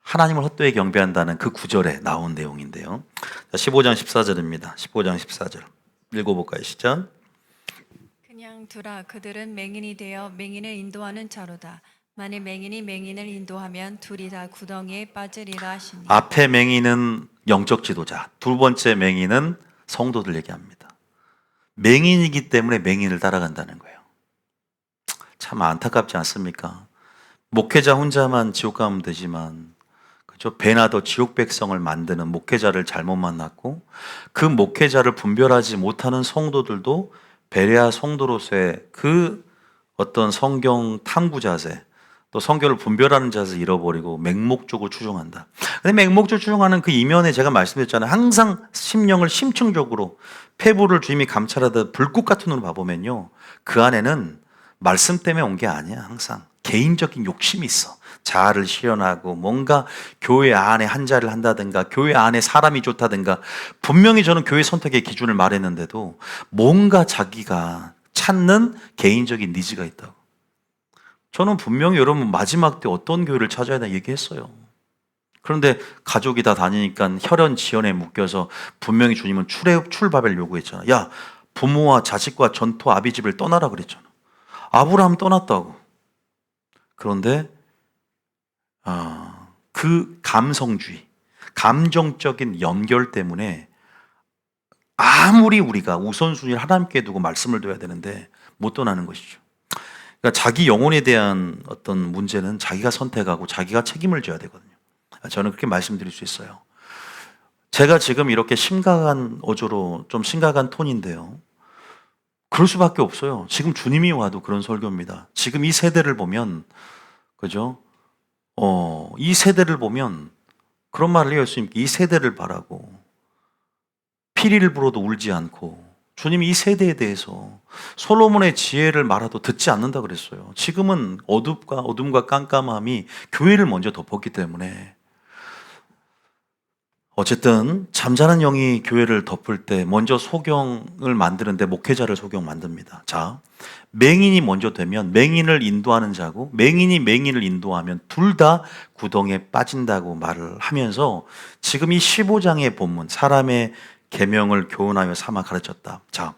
하나님을 헛되이 경배한다는 그 구절에 나온 내용인데요. 15장 14절입니다. 15장 14절 읽어볼까요? 시작. 그냥 두라. 그들은 맹인이 되어 맹인을 인도하는 자로다. 만일 맹인이 맹인을 인도하면 둘이 다 구덩이에 빠지리라 하시니. 앞에 맹인은 영적 지도자, 두 번째 맹인은 성도들 얘기합니다. 맹인이기 때문에 맹인을 따라간다는 거예요. 참 안타깝지 않습니까? 목회자 혼자만 지옥 가면 되지만, 그죠? 배나 더 지옥 백성을 만드는 목회자를 잘못 만났고, 그 목회자를 분별하지 못하는 성도들도 베레아 성도로서의 그 어떤 성경 탐구 자세, 또 성경을 분별하는 자세를 잃어버리고 맹목적으로 추종한다. 근데 맹목적으로 추종하는 그 이면에 제가 말씀드렸잖아요. 항상 심령을 심층적으로 폐부를 주님이 감찰하듯 불꽃 같은 눈으로 봐보면요, 그 안에는 말씀 때문에 온 게 아니야. 항상 개인적인 욕심이 있어. 자아를 실현하고 뭔가 교회 안에 한 자리를 한다든가 교회 안에 사람이 좋다든가, 분명히 저는 교회 선택의 기준을 말했는데도 뭔가 자기가 찾는 개인적인 니즈가 있다고. 저는 분명히 여러분 마지막 때 어떤 교회를 찾아야 되나 얘기했어요. 그런데 가족이 다 다니니까 혈연 지연에 묶여서 분명히 주님은 출바벨 요구했잖아. 야, 부모와 자식과 전토 아비집을 떠나라 그랬잖아. 아브라함 떠났다고. 그런데 그 감성주의, 감정적인 연결 때문에 아무리 우리가 우선순위를 하나님께 두고 말씀을 둬야 되는데 못 떠나는 것이죠. 그러니까 자기 영혼에 대한 어떤 문제는 자기가 선택하고 자기가 책임을 져야 되거든요. 저는 그렇게 말씀드릴 수 있어요. 제가 지금 이렇게 심각한 어조로 좀 심각한 톤인데요. 그럴 수밖에 없어요. 지금 주님이 와도 그런 설교입니다. 지금 이 세대를 보면, 그죠? 이 세대를 보면 그런 말을 해요. 이 세대를 바라고 피리를 불어도 울지 않고, 주님이 이 세대에 대해서 솔로몬의 지혜를 말아도 듣지 않는다 그랬어요. 지금은 어둠과 깜깜함이 교회를 먼저 덮었기 때문에, 어쨌든 잠자는 영이 교회를 덮을 때 먼저 소경을 만드는데 목회자를 소경 만듭니다. 자, 맹인이 먼저 되면 맹인을 인도하는 자고, 맹인이 맹인을 인도하면 둘 다 구덩이에 빠진다고 말을 하면서 지금 이 15장의 본문, 사람의 계명을 교훈하며 삼아 가르쳤다. 자,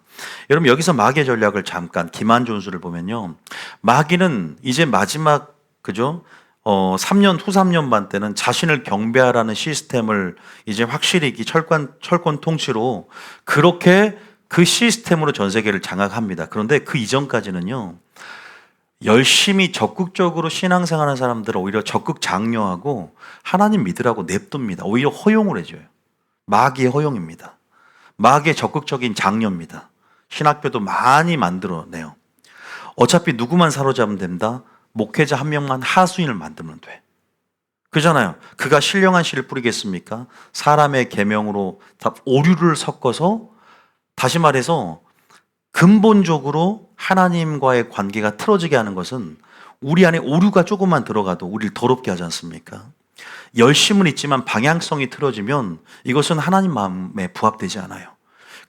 여러분 여기서 마귀의 전략을 잠깐 기만존수를 보면요, 마귀는 이제 마지막, 그죠? 3년 반 때는 자신을 경배하라는 시스템을 이제 확실히 철권 통치로 그렇게 그 시스템으로 전 세계를 장악합니다. 그런데 그 이전까지는요, 열심히 적극적으로 신앙생활하는 사람들은 오히려 적극 장려하고 하나님 믿으라고 냅둡니다. 오히려 허용을 해줘요. 마귀의 허용입니다. 마귀의 적극적인 장려입니다. 신학교도 많이 만들어내요. 어차피 누구만 사로잡으면 된다. 목회자 한 명만 하수인을 만들면 돼. 그잖아요. 그가 신령한 씨를 뿌리겠습니까? 사람의 계명으로 다 오류를 섞어서, 다시 말해서 근본적으로 하나님과의 관계가 틀어지게 하는 것은 우리 안에 오류가 조금만 들어가도 우리를 더럽게 하지 않습니까? 열심은 있지만 방향성이 틀어지면 이것은 하나님 마음에 부합되지 않아요.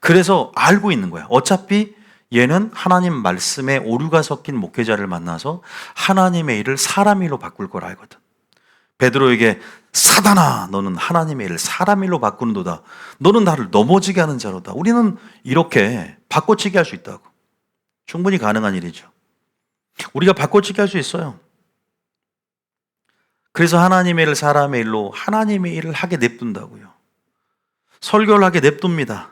그래서 알고 있는 거야. 어차피 얘는 하나님 말씀에 오류가 섞인 목회자를 만나서 하나님의 일을 사람 일로 바꿀 걸 알거든. 베드로에게 사단아, 너는 하나님의 일을 사람 일로 바꾸는도다. 너는 나를 넘어지게 하는 자로다. 우리는 이렇게 바꿔치기 할 수 있다고. 충분히 가능한 일이죠. 우리가 바꿔치기 할 수 있어요. 그래서 하나님의 일을 사람의 일로 하나님의 일을 하게 냅둔다고요. 설교를 하게 냅둡니다.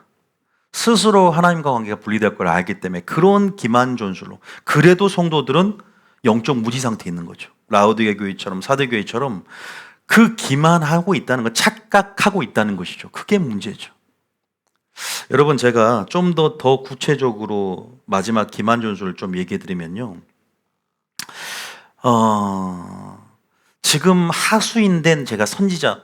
스스로 하나님과 관계가 분리될 걸 알기 때문에 그런 기만존술로. 그래도 성도들은 영적 무지 상태에 있는 거죠. 라오디게 교회처럼 사대 교회처럼 그 기만하고 있다는 거, 착각하고 있다는 것이죠. 그게 문제죠. 여러분, 제가 좀 더 구체적으로 마지막 기만존술을 좀 얘기해 드리면요. 지금 하수인된 제가 선지자.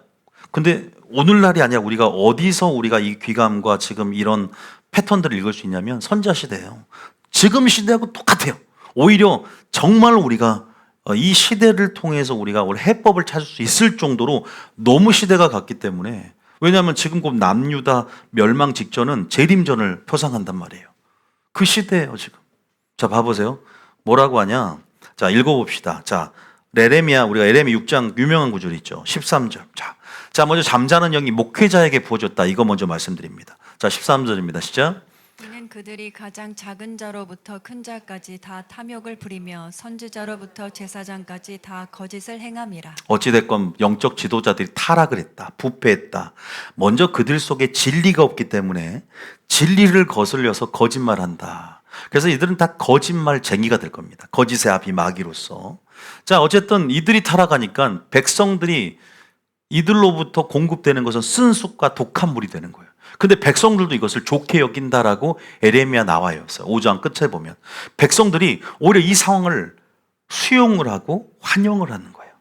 근데 오늘날이 아니라 우리가 어디서 우리가 이 귀감과 지금 이런 패턴들을 읽을 수 있냐면 선지자 시대예요. 지금 시대하고 똑같아요. 오히려 정말 우리가 이 시대를 통해서 우리가 오늘 해법을 찾을 수 있을 정도로 너무 시대가 같기 때문에. 왜냐하면 지금 곧 남유다 멸망 직전은 재림전을 표상한단 말이에요. 그 시대예요 지금. 자, 봐보세요. 뭐라고 하냐. 자, 읽어봅시다. 자, 우리가 에레미야 6장 유명한 구절이 있죠. 13절. 자, 먼저 잠자는 영이 목회자에게 부어졌다. 이거 먼저 말씀드립니다. 자, 13절입니다. 시작. 이는 그들이 가장 작은 자로부터 큰 자까지 다 탐욕을 부리며 선지자로부터 제사장까지 다 거짓을 행함이라. 어찌됐건 영적 지도자들이 타락을 했다. 부패했다. 먼저 그들 속에 진리가 없기 때문에 진리를 거슬려서 거짓말한다. 그래서 이들은 다 거짓말쟁이가 될 겁니다. 거짓의 아비 마귀로서. 자, 어쨌든 이들이 타락하니까 백성들이 이들로부터 공급되는 것은 쓴쑥과 독한 물이 되는 거예요. 근데 백성들도 이것을 좋게 여긴다라고 에레미야 나와요. 5장 끝에 보면 백성들이 오히려 이 상황을 수용을 하고 환영을 하는 거예요.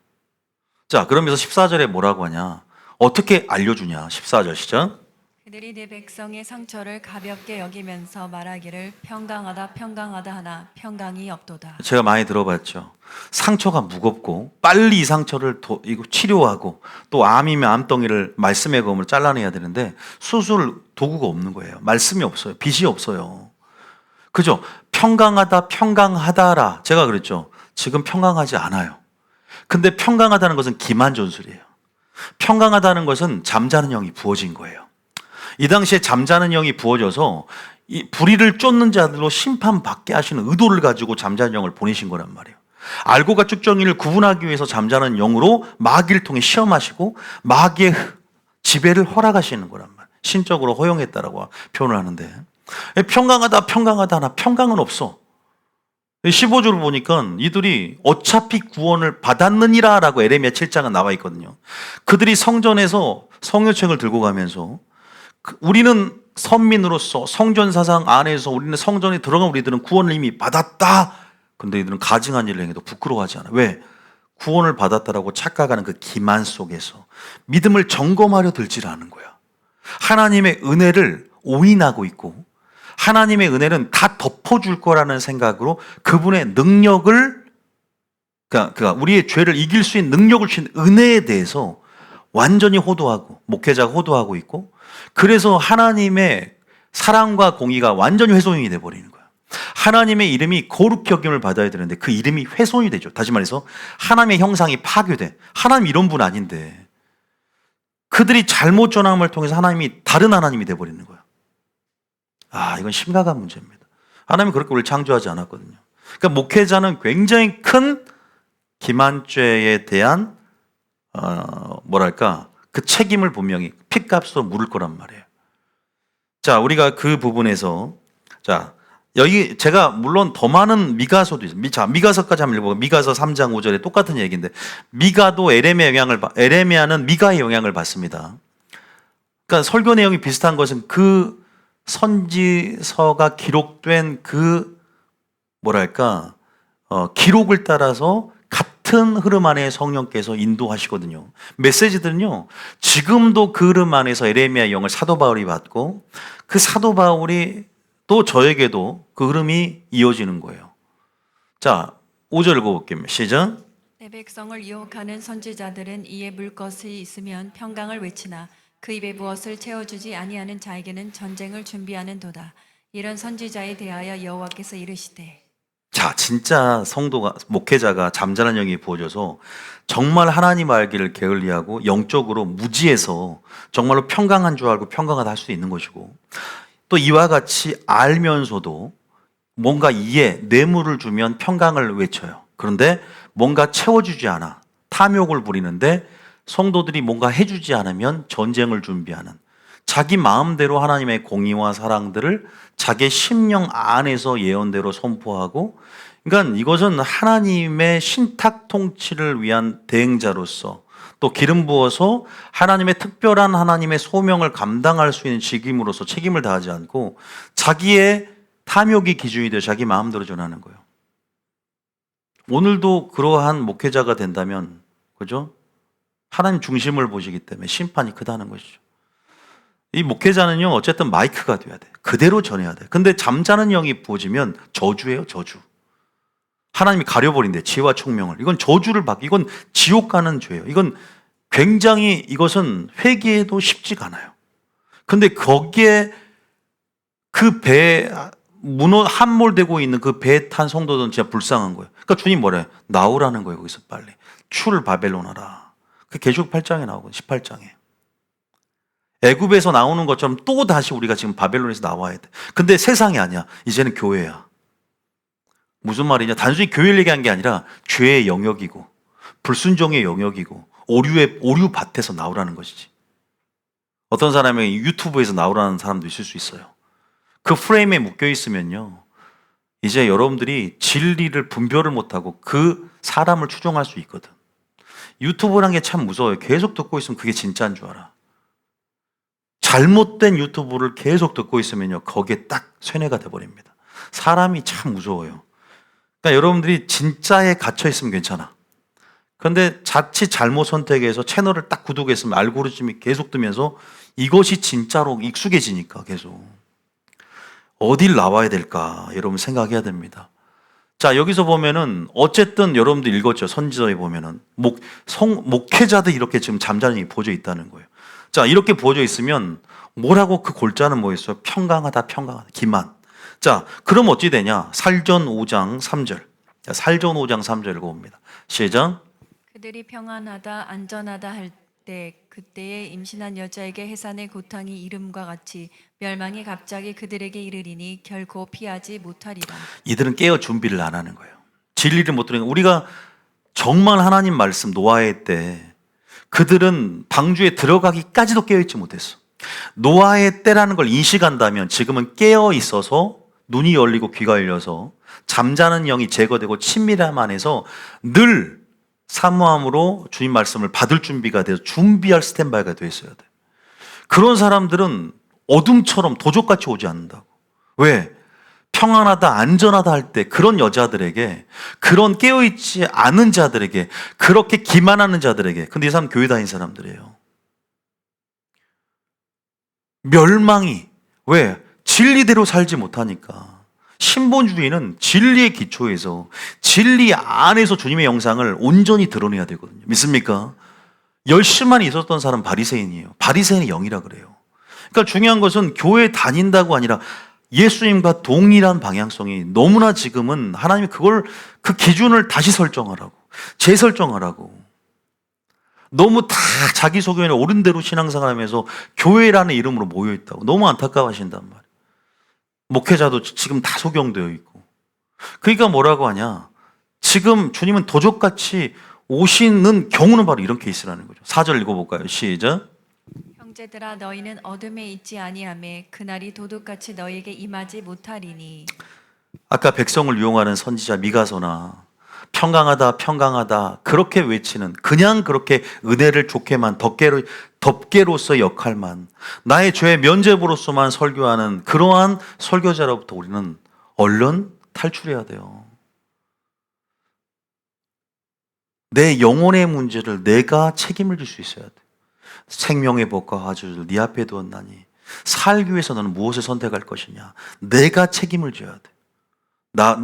자, 그러면서 14절에 뭐라고 하냐. 어떻게 알려주냐. 14절 시작. 그들이 내 백성의 상처를 가볍게 여기면서 말하기를 평강하다 평강하다 하나 평강이 없도다. 제가 많이 들어봤죠. 상처가 무겁고 빨리 이 상처를 치료하고 또 암이면 암덩이를 말씀의 검으로 잘라내야 되는데 수술 도구가 없는 거예요. 말씀이 없어요. 빛이 없어요. 그죠? 평강하다 평강하다라. 제가 그랬죠. 지금 평강하지 않아요. 근데 평강하다는 것은 기만존술이에요. 평강하다는 것은 잠자는 영이 부어진 거예요. 이 당시에 잠자는 영이 부어져서 이 불의를 쫓는 자들로 심판받게 하시는 의도를 가지고 잠자는 영을 보내신 거란 말이에요. 알고가 쭉정이를 구분하기 위해서 잠자는 영으로 마귀를 통해 시험하시고 마귀의 지배를 허락하시는 거란 말이에요. 신적으로 허용했다라고 표현을 하는데 평강하다 평강하다 하나 평강은 없어. 15절을 보니까 이들이 어차피 구원을 받았느니라 라고 에레미야 7장은 나와 있거든요. 그들이 성전에서 성요책을 들고 가면서 우리는 선민으로서 성전 사상 안에서 우리는 성전에 들어간 우리들은 구원을 이미 받았다. 근데 이들은 가증한 일을 행해도 부끄러워하지 않아. 왜? 구원을 받았다라고 착각하는 그 기만 속에서 믿음을 점검하려 들질 않은 거야. 하나님의 은혜를 오인하고 있고 하나님의 은혜는 다 덮어줄 거라는 생각으로 그분의 능력을, 그러니까 우리의 죄를 이길 수 있는 능력을 주신 은혜에 대해서 완전히 호도하고 목회자가 호도하고 있고, 그래서 하나님의 사랑과 공의가 완전히 훼손이 돼버리는 거야. 하나님의 이름이 거룩히 여김을 받아야 되는데 그 이름이 훼손이 되죠. 다시 말해서 하나님의 형상이 파괴돼. 하나님 이런 분 아닌데 그들이 잘못 전함을 통해서 하나님이 다른 하나님이 돼버리는 거야. 이건 심각한 문제입니다. 하나님은 그렇게 우리를 창조하지 않았거든요. 그러니까 목회자는 굉장히 큰 기만죄에 대한 그 책임을 분명히 핏값으로 물을 거란 말이에요. 자, 우리가 그 부분에서 자, 여기 제가 물론 더 많은 미가서도 있어요. 자, 미가서까지 한번 읽어볼게요. 미가서 3장 5절에 똑같은 얘기인데 미가도 에레미야는 미가의 영향을 받습니다. 그러니까 설교 내용이 비슷한 것은 그 선지서가 기록된 그 뭐랄까 기록을 따라서 같은 흐름 안에 성령께서 인도하시거든요. 메시지들은요, 지금도 그 흐름 안에서 에레미야 영을 사도 바울이 받고 그 사도 바울이 또 저에게도 그 흐름이 이어지는 거예요. 자, 5절 읽어볼게요. 시작. 내 백성을 유혹하는 선지자들은 이에 물 것이 있으면 평강을 외치나 그 입에 무엇을 채워주지 아니하는 자에게는 전쟁을 준비하는도다. 이런 선지자에 대하여 여호와께서 이르시되. 자, 진짜 성도가, 목회자가 잠자는 영이 부어져서 정말 하나님 알기를 게을리하고 영적으로 무지해서 정말로 평강한 줄 알고 평강하다 할 수 있는 것이고, 또 이와 같이 알면서도 뭔가 이에 뇌물을 주면 평강을 외쳐요. 그런데 뭔가 채워주지 않아 탐욕을 부리는데 성도들이 뭔가 해주지 않으면 전쟁을 준비하는, 자기 마음대로 하나님의 공의와 사랑들을 자기 심령 안에서 예언대로 선포하고, 그러니까 이것은 하나님의 신탁 통치를 위한 대행자로서 또 기름 부어서 하나님의 특별한 하나님의 소명을 감당할 수 있는 직임으로서 책임을 다하지 않고 자기의 탐욕이 기준이 되어 자기 마음대로 전하는 거예요. 오늘도 그러한 목회자가 된다면, 그죠? 하나님 중심을 보시기 때문에 심판이 크다는 것이죠. 이 목회자는요, 어쨌든 마이크가 돼야 돼. 그대로 전해야 돼. 근데 잠자는 영이 부어지면 저주예요, 저주. 하나님이 가려버린대, 지혜와 총명을. 이건 저주를 받고, 이건 지옥 가는 죄예요. 이건 굉장히, 이것은 회개해도 쉽지가 않아요. 근데 거기에 그 배에 함몰되고 있는 그 배에 탄 성도들은 진짜 불쌍한 거예요. 그러니까 주님 뭐래? 나오라는 거예요, 거기서 빨리. 출 바벨론하라. 그 계시록 8장에 나오고 18장에. 애굽에서 나오는 것처럼 또 다시 우리가 지금 바벨론에서 나와야 돼. 근데 세상이 아니야. 이제는 교회야. 무슨 말이냐? 단순히 교회를 얘기한 게 아니라 죄의 영역이고 불순종의 영역이고 오류밭에서 나오라는 것이지. 어떤 사람이 유튜브에서 나오라는 사람도 있을 수 있어요. 그 프레임에 묶여 있으면요, 이제 여러분들이 진리를 분별을 못하고 그 사람을 추종할 수 있거든. 유튜브란 게 참 무서워요. 계속 듣고 있으면 그게 진짜인 줄 알아. 잘못된 유튜브를 계속 듣고 있으면요, 거기에 딱 쇠뇌가 돼버립니다. 사람이 참 무서워요. 그러니까 여러분들이 진짜에 갇혀 있으면 괜찮아. 그런데 자칫 잘못 선택해서 채널을 딱 구독했으면 알고리즘이 계속 뜨면서 이것이 진짜로 익숙해지니까 계속 어딜 나와야 될까 여러분 생각해야 됩니다. 자, 여기서 보면은 어쨌든 여러분들 읽었죠. 선지서에 보면은 목회자들 이렇게 지금 잠자는 영이 부어져 있다는 거예요. 자, 이렇게 부어져 있으면 뭐라고, 그 골자는 뭐였어요? 평강하다, 기만. 자, 그럼 어찌 되냐? 살전 5장 3절. 자, 살전 5장 3절 읽어봅니다. 시작. 그들이 평안하다 안전하다 할 때 그때에 임신한 여자에게 해산의 고통이 이름과 같이 멸망이 갑자기 그들에게 이르리니 결코 피하지 못하리라. 이들은 깨어 준비를 안 하는 거예요. 진리를 못 들으니까. 우리가 정말 하나님 말씀 노아의 때 그들은 방주에 들어가기까지도 깨어있지 못했어. 노아의 때라는 걸 인식한다면 지금은 깨어 있어서 눈이 열리고 귀가 열려서 잠자는 영이 제거되고 친밀함 안에서 늘 사모함으로 주님 말씀을 받을 준비가 돼서 준비할 스탠바이가 돼 있어야 돼. 그런 사람들은 어둠처럼 도적같이 오지 않는다고. 왜? 평안하다 안전하다 할 때 그런 여자들에게, 그런 깨어있지 않은 자들에게, 그렇게 기만하는 자들에게, 근데 이 사람 교회 다닌 사람들이에요. 멸망이, 왜? 진리대로 살지 못하니까. 신본주의는 진리의 기초에서, 진리 안에서 주님의 영상을 온전히 드러내야 되거든요. 믿습니까? 열심만 있었던 사람 바리새인이에요. 바리새인의 영이라 그래요. 그러니까 중요한 것은 교회 다닌다고 아니라 예수님과 동일한 방향성이 너무나 지금은 하나님이 그 기준을 다시 설정하라고, 재설정하라고. 너무 다 자기 소견에 옳은 대로 신앙생활 하면서 교회라는 이름으로 모여있다고. 너무 안타까워하신단 말이에요. 목회자도 지금 다 소경되어 있고. 그러니까 뭐라고 하냐. 지금 주님은 도적같이 오시는 경우는 바로 이런 케이스라는 거죠. 4절 읽어볼까요? 시작. 형제들아 너희는 어둠에 있지 아니하매 그날이 도둑같이 너희에게 임하지 못하리니. 아까 백성을 유용하는 선지자 미가서나 평강하다 평강하다 그렇게 외치는, 그냥 그렇게 은혜를 좋게만 덮개로서 역할만, 나의 죄의 면죄부로서만 설교하는 그러한 설교자로부터 우리는 얼른 탈출해야 돼요. 내 영혼의 문제를 내가 책임을 질 수 있어야 돼. 생명의 법과 화주를 네 앞에 두었나니 살기 위해서 너는 무엇을 선택할 것이냐. 내가 책임을 져야 돼.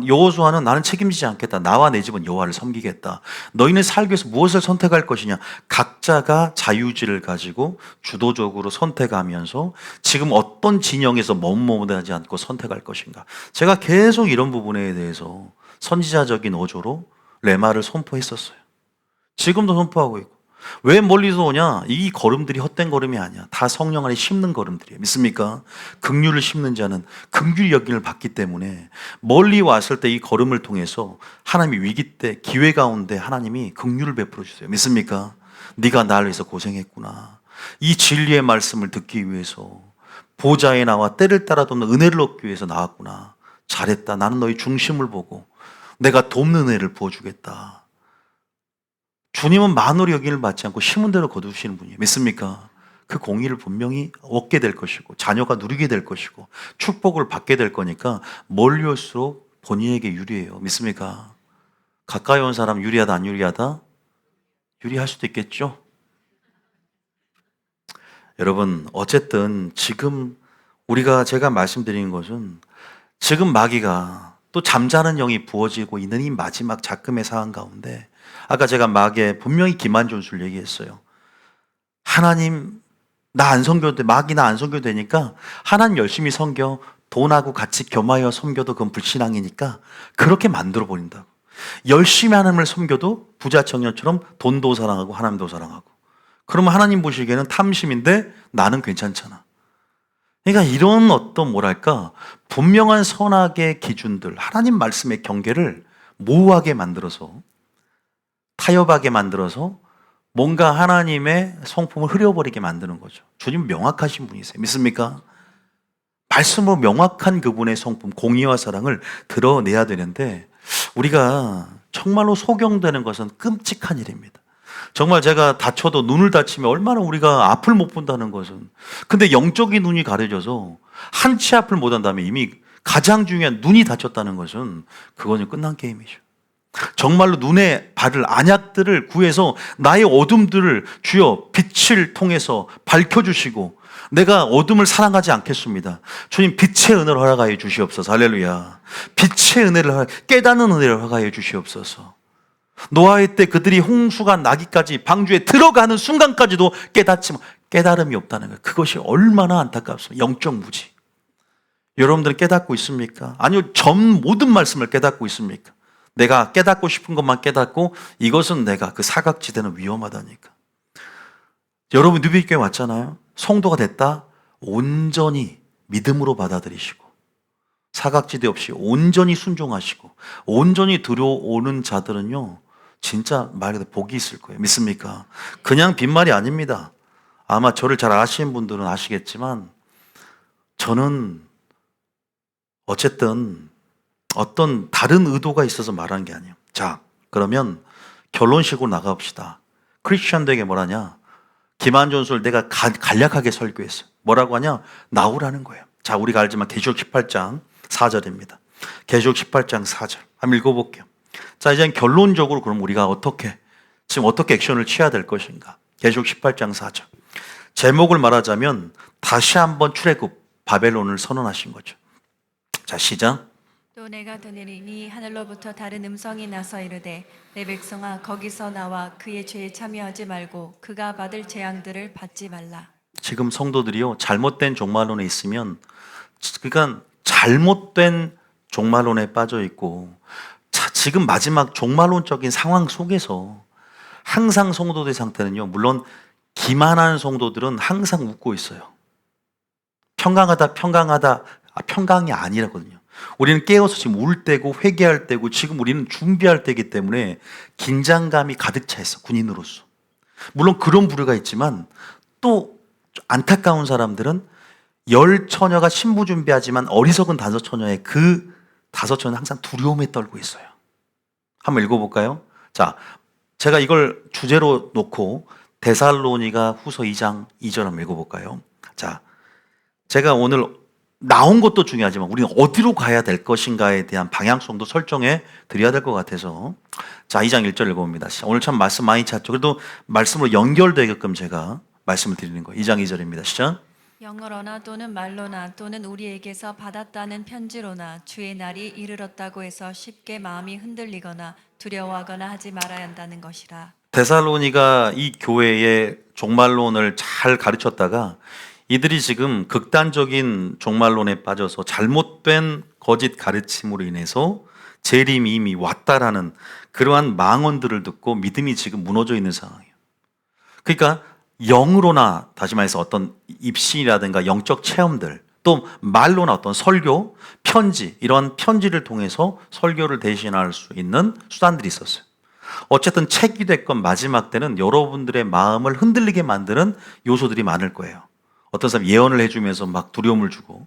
여호수아는 나는 책임지지 않겠다. 나와 내 집은 여호와를 섬기겠다. 너희는 살기 위해서 무엇을 선택할 것이냐. 각자가 자유지를 가지고 주도적으로 선택하면서 지금 어떤 진영에서 머뭇머뭇하지 않고 선택할 것인가. 제가 계속 이런 부분에 대해서 선지자적인 어조로 레마를 선포했었어요. 지금도 선포하고 있고. 왜 멀리서 오냐? 이 걸음들이 헛된 걸음이 아니야. 다 성령 안에 심는 걸음들이에요. 믿습니까? 긍휼을 심는 자는 긍휼히 여김을 받기 때문에 멀리 왔을 때 이 걸음을 통해서 하나님이 위기 때 기회 가운데 하나님이 긍휼을 베풀어 주세요. 믿습니까? 네가 나를 위해서 고생했구나. 이 진리의 말씀을 듣기 위해서 보좌에 나와 때를 따라 돕는 은혜를 얻기 위해서 나왔구나. 잘했다. 나는 너희 중심을 보고 내가 돕는 은혜를 부어주겠다. 주님은 만으로 여김을 받지 않고 심은 대로 거두시는 분이에요. 믿습니까? 그 공의를 분명히 얻게 될 것이고 자녀가 누리게 될 것이고 축복을 받게 될 거니까 멀리 올수록 본인에게 유리해요. 믿습니까? 가까이 온 사람 유리하다 안 유리하다? 유리할 수도 있겠죠? 여러분 어쨌든 지금 제가 말씀드리는 것은 지금 마귀가 또 잠자는 영이 부어지고 있는 이 마지막 작금의 상황 가운데 아까 제가 마귀에 분명히 기만존술 얘기했어요. 하나님 나 안 섬겨도 돼. 마귀 나 안 섬겨도 되니까 하나님 열심히 섬겨. 돈하고 같이 겸하여 섬겨도 그건 불신앙이니까 그렇게 만들어 버린다고. 열심히 하나님을 섬겨도 부자 청년처럼 돈도 사랑하고 하나님도 사랑하고. 그러면 하나님 보시기에는 탐심인데 나는 괜찮잖아. 그러니까 이런 어떤 분명한 선악의 기준들, 하나님 말씀의 경계를 모호하게 만들어서 타협하게 만들어서 뭔가 하나님의 성품을 흐려버리게 만드는 거죠. 주님 명확하신 분이세요. 믿습니까? 말씀으로 명확한 그분의 성품, 공의와 사랑을 드러내야 되는데 우리가 정말로 소경되는 것은 끔찍한 일입니다. 정말 제가 다쳐도 눈을 다치면 얼마나 우리가 앞을 못 본다는 것은. 근데 영적인 눈이 가려져서 한 치 앞을 못 한다면 이미 가장 중요한 눈이 다쳤다는 것은 그거는 끝난 게임이죠. 정말로 눈에 바를 안약들을 구해서 나의 어둠들을 주여 빛을 통해서 밝혀주시고 내가 어둠을 사랑하지 않겠습니다. 주님 빛의 은혜를 허락하여 주시옵소서. 할렐루야. 빛의 은혜를 깨닫는 은혜를 허락하여 주시옵소서. 노아의 때 그들이 홍수가 나기까지 방주에 들어가는 순간까지도 깨달음이 없다는 거예요. 그것이 얼마나 안타깝습니까? 영적 무지. 여러분들은 깨닫고 있습니까? 아니요, 모든 말씀을 깨닫고 있습니까? 내가 깨닫고 싶은 것만 깨닫고 이것은 내가 그 사각지대는 위험하다니까. 여러분 뉴비교회 왔잖아요. 성도가 됐다. 온전히 믿음으로 받아들이시고 사각지대 없이 온전히 순종하시고 온전히 들어오는 자들은요 진짜 말 그대로 복이 있을 거예요. 믿습니까? 그냥 빈말이 아닙니다. 아마 저를 잘 아시는 분들은 아시겠지만 저는 어쨌든 어떤 다른 의도가 있어서 말한 게 아니에요. 자, 그러면 결론식으로 나가봅시다. 크리스천들에게 뭐라냐? 기만존술 내가 간략하게 설교했어요. 뭐라고 하냐? 나오라는 거예요. 자, 우리가 알지만 계시록 18장 4절입니다. 계시록 18장 4절. 한번 읽어볼게요. 자, 이제 결론적으로 그럼 우리가 지금 어떻게 액션을 취해야 될 것인가? 계시록 18장 4절. 제목을 말하자면 다시 한번 출애굽 바벨론을 선언하신 거죠. 자, 시작. 또 내가 들으니 하늘로부터 다른 음성이 나서 이르되 내 백성아 거기서 나와 그의 죄에 참여하지 말고 그가 받을 재앙들을 받지 말라. 지금 성도들이요 잘못된 종말론에 있으면 그러니까 잘못된 종말론에 빠져 있고 지금 마지막 종말론적인 상황 속에서 항상 성도들 상태는요 물론 기만한 성도들은 항상 웃고 있어요. 평강하다 평강이 아니라거든요. 우리는 깨어서 지금 울 때고 회개할 때고 지금 우리는 준비할 때이기 때문에 긴장감이 가득 차 있어. 군인으로서. 물론 그런 부류가 있지만 또 안타까운 사람들은 열 처녀가 신부 준비하지만 어리석은 다섯 처녀의 그 다섯째는 항상 두려움에 떨고 있어요. 한번 읽어볼까요? 자, 제가 이걸 주제로 놓고 데살로니가 후서 2장 2절 한번 읽어볼까요? 자, 제가 오늘 나온 것도 중요하지만 우리는 어디로 가야 될 것인가에 대한 방향성도 설정해 드려야 될 것 같아서, 자, 2장 1절 읽어봅니다. 오늘 참 말씀 많이 찾죠. 그래도 말씀으로 연결되게끔 제가 말씀을 드리는 거예요. 2장 2절입니다. 시작. 영어로나 또는 말로나 또는 우리에게서 받았다는 편지로나 주의 날이 이르렀다고 해서 쉽게 마음이 흔들리거나 두려워하거나 하지 말아야 한다는 것이라. 데살로니가 이 교회의 종말론을 잘 가르쳤다가 이들이 지금 극단적인 종말론에 빠져서 잘못된 거짓 가르침으로 인해서 재림이 이미 왔다라는 그러한 망언들을 듣고 믿음이 지금 무너져 있는 상황이에요. 그러니까 영으로나, 다시 말해서 어떤 입신이라든가 영적 체험들, 또 말로나 어떤 설교, 편지, 이런 편지를 통해서 설교를 대신할 수 있는 수단들이 있었어요. 어쨌든 책이 됐건 마지막 때는 여러분들의 마음을 흔들리게 만드는 요소들이 많을 거예요. 어떤 사람이 예언을 해주면서 막 두려움을 주고,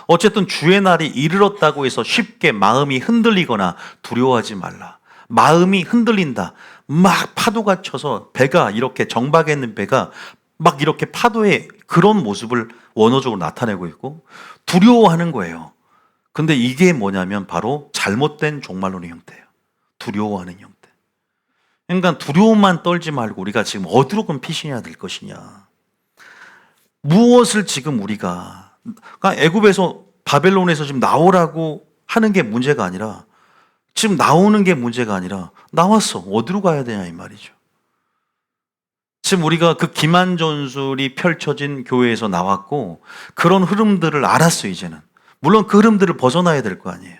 어쨌든 주의 날이 이르렀다고 해서 쉽게 마음이 흔들리거나 두려워하지 말라. 마음이 흔들린다. 막 파도가 쳐서 배가 이렇게 정박해 있는 배가 막 이렇게 파도의 그런 모습을 원어적으로 나타내고 있고 두려워하는 거예요. 근데 이게 뭐냐면 바로 잘못된 종말론의 형태예요. 두려워하는 형태. 그러니까 두려움만 떨지 말고 우리가 지금 어디로 그럼 피신해야 될 것이냐. 무엇을 지금 우리가, 그러니까 애굽에서 바벨론에서 지금 나오라고 하는 게 문제가 아니라, 지금 나오는 게 문제가 아니라 나왔어. 어디로 가야 되냐 이 말이죠. 지금 우리가 그 기만 전술이 펼쳐진 교회에서 나왔고 그런 흐름들을 알았어요. 이제는 물론 그 흐름들을 벗어나야 될 거 아니에요.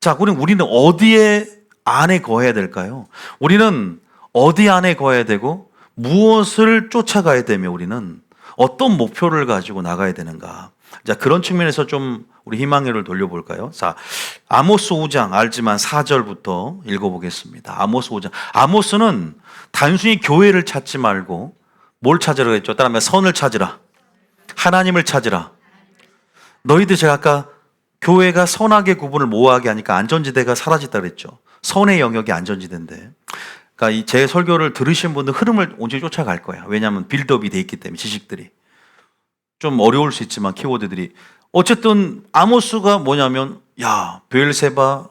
자, 우리는 어디에 안에 거해야 될까요? 우리는 어디 안에 거해야 되고 무엇을 쫓아가야 되며 우리는 어떤 목표를 가지고 나가야 되는가. 자, 그런 측면에서 좀 우리 희망회를 돌려볼까요? 자, 아모스 5장 알지만 4절부터 읽어보겠습니다. 아모스 5장. 아모스는 단순히 교회를 찾지 말고 뭘 찾으라 했죠? 따라하면 선을 찾으라. 하나님을 찾으라. 너희들, 제가 아까 교회가 선악의 구분을 모호하게 하니까 안전지대가 사라졌다 그랬죠. 선의 영역이 안전지대인데, 그러니까 제 설교를 들으신 분들 흐름을 온전히 쫓아갈 거야. 왜냐하면 빌드업이 돼 있기 때문에 지식들이. 좀 어려울 수 있지만 키워드들이. 어쨌든 아모스가 뭐냐면, 야, 브엘세바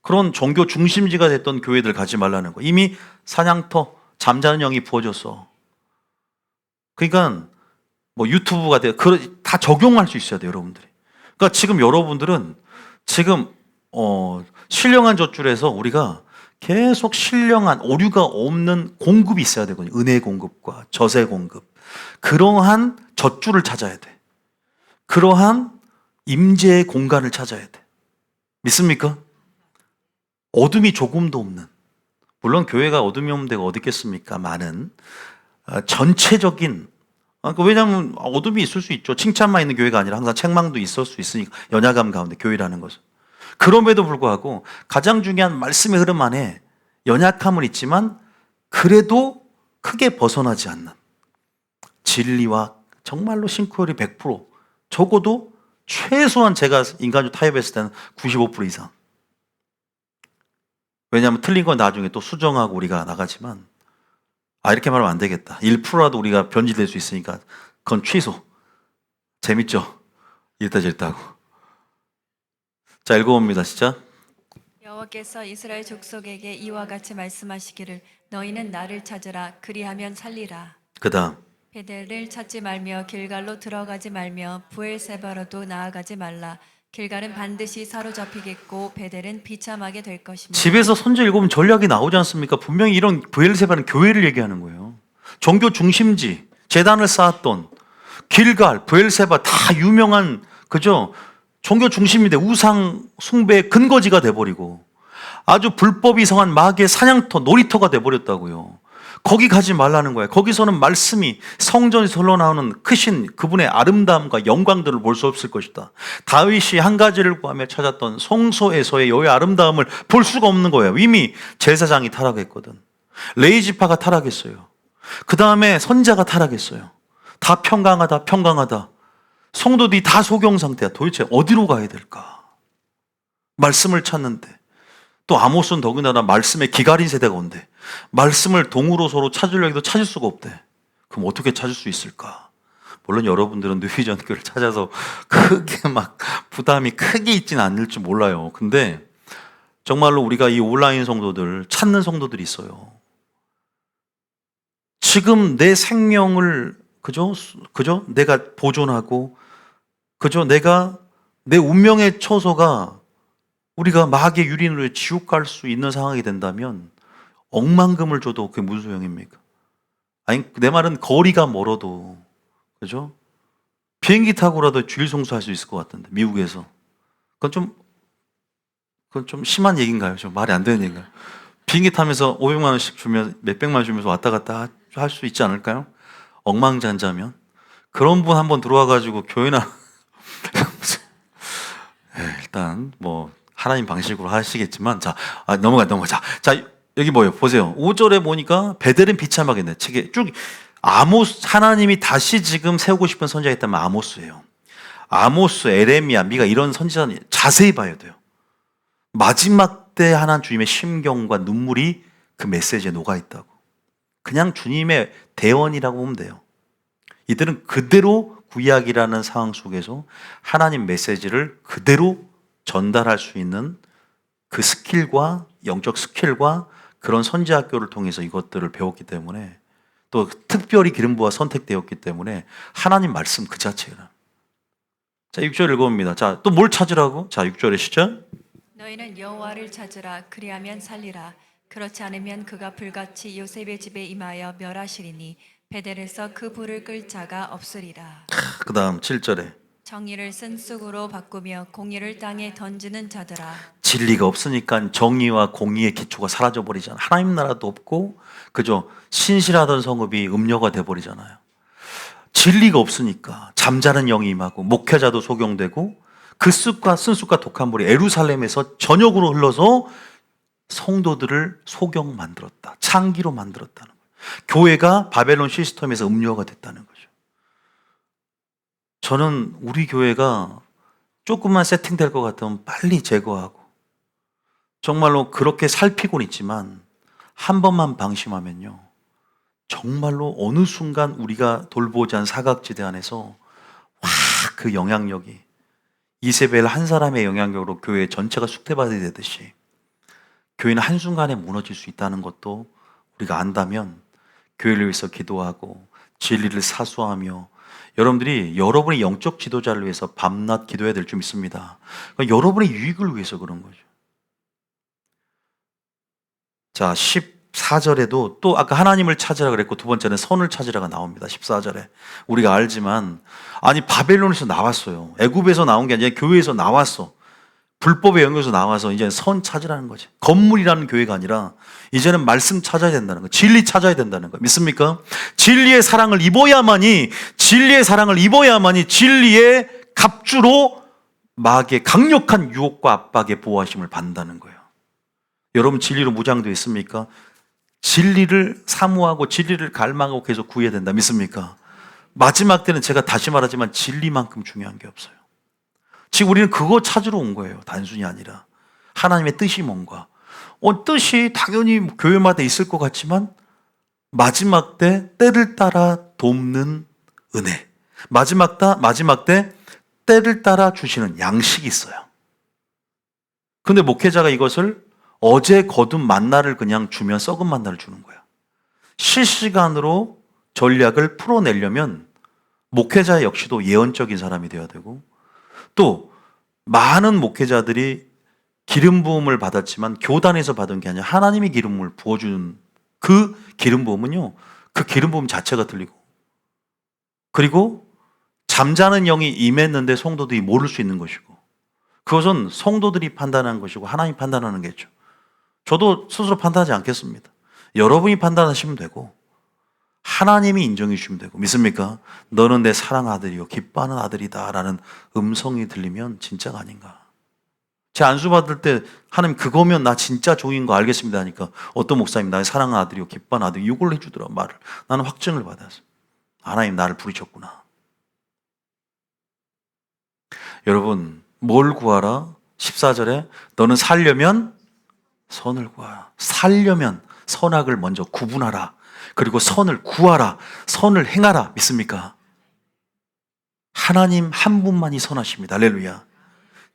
그런 종교 중심지가 됐던 교회들 가지 말라는 거. 이미 사냥터 잠자는 영이 부어졌어. 그러니까 뭐 유튜브가 돼, 다 적용할 수 있어야 돼요, 여러분들이. 그러니까 지금 여러분들은 지금 신령한 젖줄에서 우리가 계속 신령한 오류가 없는 공급이 있어야 되거든요. 은혜 공급과 저세 공급. 그러한 젖줄을 찾아야 돼. 그러한 임재의 공간을 찾아야 돼. 믿습니까? 어둠이 조금도 없는, 물론 교회가 어둠이 없는 데가 어디 있겠습니까? 많은 전체적인, 왜냐하면 어둠이 있을 수 있죠. 칭찬만 있는 교회가 아니라 항상 책망도 있을 수 있으니까, 연약함 가운데 교회라는 것은. 그럼에도 불구하고 가장 중요한 말씀의 흐름 안에 연약함은 있지만 그래도 크게 벗어나지 않는 진리와 정말로 싱크홀이 100%, 적어도 최소한 제가 인간적 타협했을 때는 95% 이상. 왜냐하면 틀린 건 나중에 또 수정하고 우리가 나가지만, 이렇게 말하면 안 되겠다. 1%라도 우리가 변질될 수 있으니까 그건 취소. 재밌죠? 일다질다고. 자, 읽어봅니다. 진짜. 여호와께서 이스라엘 족속에게 이와 같이 말씀하시기를 너희는 나를 찾으라 그리하면 살리라. 그 다음. 베델을 찾지 말며 길갈로 들어가지 말며 부엘세바로도 나아가지 말라. 길갈은 반드시 사로잡히겠고 베델은 비참하게 될 것입니다. 집에서 선지 읽으면 전략이 나오지 않습니까? 분명히 이런 브엘세바는 교회를 얘기하는 거예요. 종교 중심지, 재단을 쌓았던 길갈, 브엘세바 다 유명한, 그죠? 종교 중심인데 우상 숭배의 근거지가 돼버리고 아주 불법 이성한 마귀의 사냥터, 놀이터가 돼버렸다고요. 거기 가지 말라는 거예요. 거기서는 말씀이 성전에서 흘러나오는 크신 그분의 아름다움과 영광들을 볼 수 없을 것이다. 다윗이 한 가지를 구하며 찾았던 성소에서의 여호와의 아름다움을 볼 수가 없는 거예요. 이미 제사장이 타락했거든. 레이지파가 타락했어요. 그 다음에 선자가 타락했어요. 다 평강하다. 성도들이 다 소경 상태야. 도대체 어디로 가야 될까? 말씀을 찾는데, 또 아모스는 더군다나 말씀에 기갈인 세대가 온대. 말씀을 동으로 서로 찾으려 해도 찾을 수가 없대. 그럼 어떻게 찾을 수 있을까? 물론 여러분들은 뉴비전 교를 찾아서 크게 막 부담이 크게 있지는 않을 줄 몰라요. 근데 정말로 우리가 이 온라인 성도들, 찾는 성도들이 있어요. 지금 내 생명을 그죠? 내가 보존하고, 내가 내 운명의 처소가 우리가 마귀의 유린으로 지옥 갈 수 있는 상황이 된다면 억만금을 줘도 그게 무슨 소용입니까? 아니, 내 말은 거리가 멀어도, 그죠? 비행기 타고라도 주일 성수할 수 있을 것 같은데, 미국에서. 그건 좀 심한 얘기인가요? 좀 말이 안 되는 얘기인가요? 비행기 타면서 500만 원씩 주면, 몇백만 원 주면서 왔다 갔다 할 수 있지 않을까요? 억망잔자면. 그런 분 한번 들어와가지고 교회나, 일단, 하나님 방식으로 하시겠지만, 자, 넘어가. 자, 여기 뭐예요? 보세요. 5절에 보니까 베델은 비참하겠네. 책에 쭉, 하나님이 다시 지금 세우고 싶은 선지자가 있다면 아모스예요. 아모스, 에레미야, 미가 이런 선지자는 자세히 봐야 돼요. 마지막 때 하나님 주님의 심경과 눈물이 그 메시지에 녹아있다고. 그냥 주님의 대언이라고 보면 돼요. 이들은 그대로 구약이라는 상황 속에서 하나님 메시지를 그대로 전달할 수 있는 그 스킬과 영적 스킬과 그런 선지학교를 통해서 이것들을 배웠기 때문에, 또 특별히 기름 부어 선택되었기 때문에 하나님 말씀 그 자체예요. 자, 6절 읽어봅니다. 자, 또 뭘 찾으라고? 자, 6절에 시작. 너희는 여호와를 찾으라. 그리하면 살리라. 그렇지 않으면 그가 불같이 요셉의 집에 임하여 멸하시리니 베델에서 그 불을 끌 자가 없으리라. 그 다음 7절에 정의를 쓴 쑥으로 바꾸며 공의를 땅에 던지는 자들아. 진리가 없으니까 정의와 공의의 기초가 사라져버리잖아요. 하나님 나라도 없고, 그죠? 신실하던 성읍이 음녀가 돼버리잖아요. 진리가 없으니까 잠자는 영이 임하고 목회자도 속용되고, 그 쑥과 쓴쑥과 독한 불이 예루살렘에서 전역으로 흘러서 성도들을 소경 만들었다. 창기로 만들었다는 거예요. 교회가 바벨론 시스템에서 음료가 됐다는 거죠. 저는 우리 교회가 조금만 세팅될 것 같으면 빨리 제거하고, 정말로 그렇게 살피곤 있지만 한 번만 방심하면요, 정말로 어느 순간 우리가 돌보지 않은 사각지대 안에서 확 그 영향력이 이세벨 한 사람의 영향력으로 교회 전체가 쑥대밭이 되듯이 교회는 한순간에 무너질 수 있다는 것도 우리가 안다면, 교회를 위해서 기도하고 진리를 사수하며, 여러분들이 여러분의 영적 지도자를 위해서 밤낮 기도해야 될 줄 믿습니다. 그러니까 여러분의 유익을 위해서 그런 거죠. 자, 14절에도 또 아까 하나님을 찾으라 그랬고, 두 번째는 선을 찾으라가 나옵니다. 14절에 우리가 알지만, 아니 바벨론에서 나왔어요. 애굽에서 나온 게 아니라 교회에서 나왔어. 불법의 영역에서 나와서 이제 선 찾으라는 거지. 건물이라는 교회가 아니라 이제는 말씀 찾아야 된다는 거, 진리 찾아야 된다는 거. 믿습니까? 진리의 사랑을 입어야만이 진리의 갑주로 마귀의 강력한 유혹과 압박에 보호하심을 받는다는 거예요. 여러분 진리로 무장되어 있습니까? 진리를 사모하고 진리를 갈망하고 계속 구해야 된다. 믿습니까? 마지막 때는 제가 다시 말하지만 진리만큼 중요한 게 없어요. 지금 우리는 그거 찾으러 온 거예요. 단순히 아니라 하나님의 뜻이 뭔가. 뜻이 당연히 교회마다 있을 것 같지만 마지막 때 때를 따라 돕는 은혜, 마지막 때 때를 따라 주시는 양식이 있어요. 근데 목회자가 이것을 어제 거둔 만나를 그냥 주면 썩은 만나를 주는 거야. 실시간으로 전략을 풀어내려면 목회자 역시도 예언적인 사람이 되어야 되고, 또 많은 목회자들이 기름 부음을 받았지만 교단에서 받은 게 아니라 하나님의 기름을 부어주는 그 기름 부음은요, 그 기름 부음 자체가 들리고, 그리고 잠자는 영이 임했는데 성도들이 모를 수 있는 것이고, 그것은 성도들이 판단하는 것이고 하나님이 판단하는 게죠. 저도 스스로 판단하지 않겠습니다. 여러분이 판단하시면 되고 하나님이 인정해 주시면 되고. 믿습니까? 너는 내 사랑 아들이요 기뻐하는 아들이다 라는 음성이 들리면 진짜가 아닌가. 제 안수 받을 때 하나님 그거면 나 진짜 종인 거 알겠습니다 하니까 어떤 목사님 나의 사랑하는 아들이요 기뻐하는 아들, 이걸 해주더라 말을. 나는 확증을 받았어. 하나님 나를 부르셨구나. 여러분 뭘 구하라? 14절에 너는 살려면 선을 구하라. 살려면 선악을 먼저 구분하라. 그리고 선을 구하라. 선을 행하라. 믿습니까? 하나님 한 분만이 선하십니다. 할렐루야.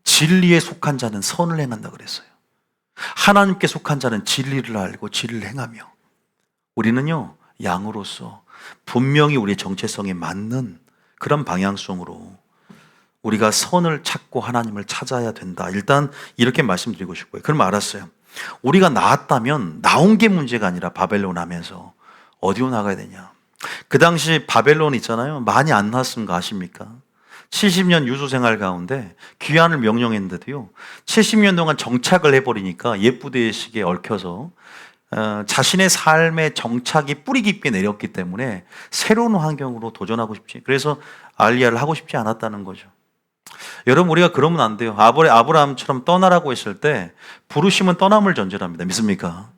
진리에 속한 자는 선을 행한다 그랬어요. 하나님께 속한 자는 진리를 알고 진리를 행하며, 우리는요 양으로서 분명히 우리의 정체성에 맞는 그런 방향성으로 우리가 선을 찾고 하나님을 찾아야 된다. 일단 이렇게 말씀드리고 싶고요. 그럼 알았어요. 우리가 나았다면 나온 게 문제가 아니라 바벨론 하면서 어디로 나가야 되냐. 그 당시 바벨론 있잖아요. 많이 안 나왔은 거 아십니까? 70년 유수 생활 가운데 귀환을 명령했는데도요 70년 동안 정착을 해버리니까 예부대식에 얽혀서 자신의 삶의 정착이 뿌리 깊게 내렸기 때문에 새로운 환경으로 도전하고 싶지, 그래서 알리야를 하고 싶지 않았다는 거죠. 여러분, 우리가 그러면 안 돼요. 아브라함처럼 떠나라고 했을 때 부르심은 떠남을 전제로 합니다. 믿습니까?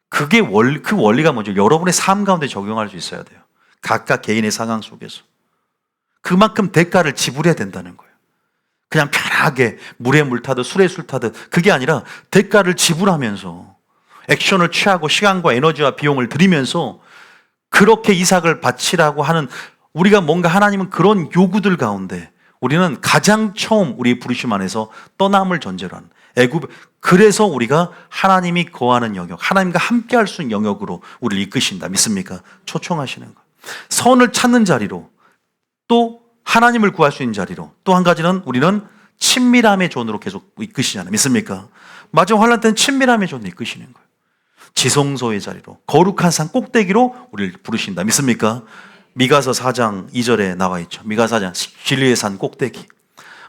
그게 그 원리가 뭐죠? 여러분의 삶 가운데 적용할 수 있어야 돼요. 각각 개인의 상황 속에서 그만큼 대가를 지불해야 된다는 거예요. 그냥 편하게 물에 물 타듯 술에 술 타듯, 그게 아니라 대가를 지불하면서 액션을 취하고 시간과 에너지와 비용을 들이면서 그렇게 이삭을 바치라고 하는, 우리가 뭔가 하나님은 그런 요구들 가운데 우리는 가장 처음 우리 부르심 안에서 떠남을 전제로 하는 애굽, 그래서 우리가 하나님이 거하는 영역, 하나님과 함께 할 수 있는 영역으로 우리를 이끄신다. 믿습니까? 초청하시는 거. 선을 찾는 자리로, 또 하나님을 구할 수 있는 자리로, 또 한 가지는 우리는 친밀함의 존으로 계속 이끄시잖아요. 믿습니까? 마지막 환난 때는 친밀함의 존으로 이끄시는 거예요. 지성소의 자리로, 거룩한 산 꼭대기로 우리를 부르신다. 믿습니까? 미가서 4장 2절에 나와 있죠. 미가서 4장 진리의 산 꼭대기.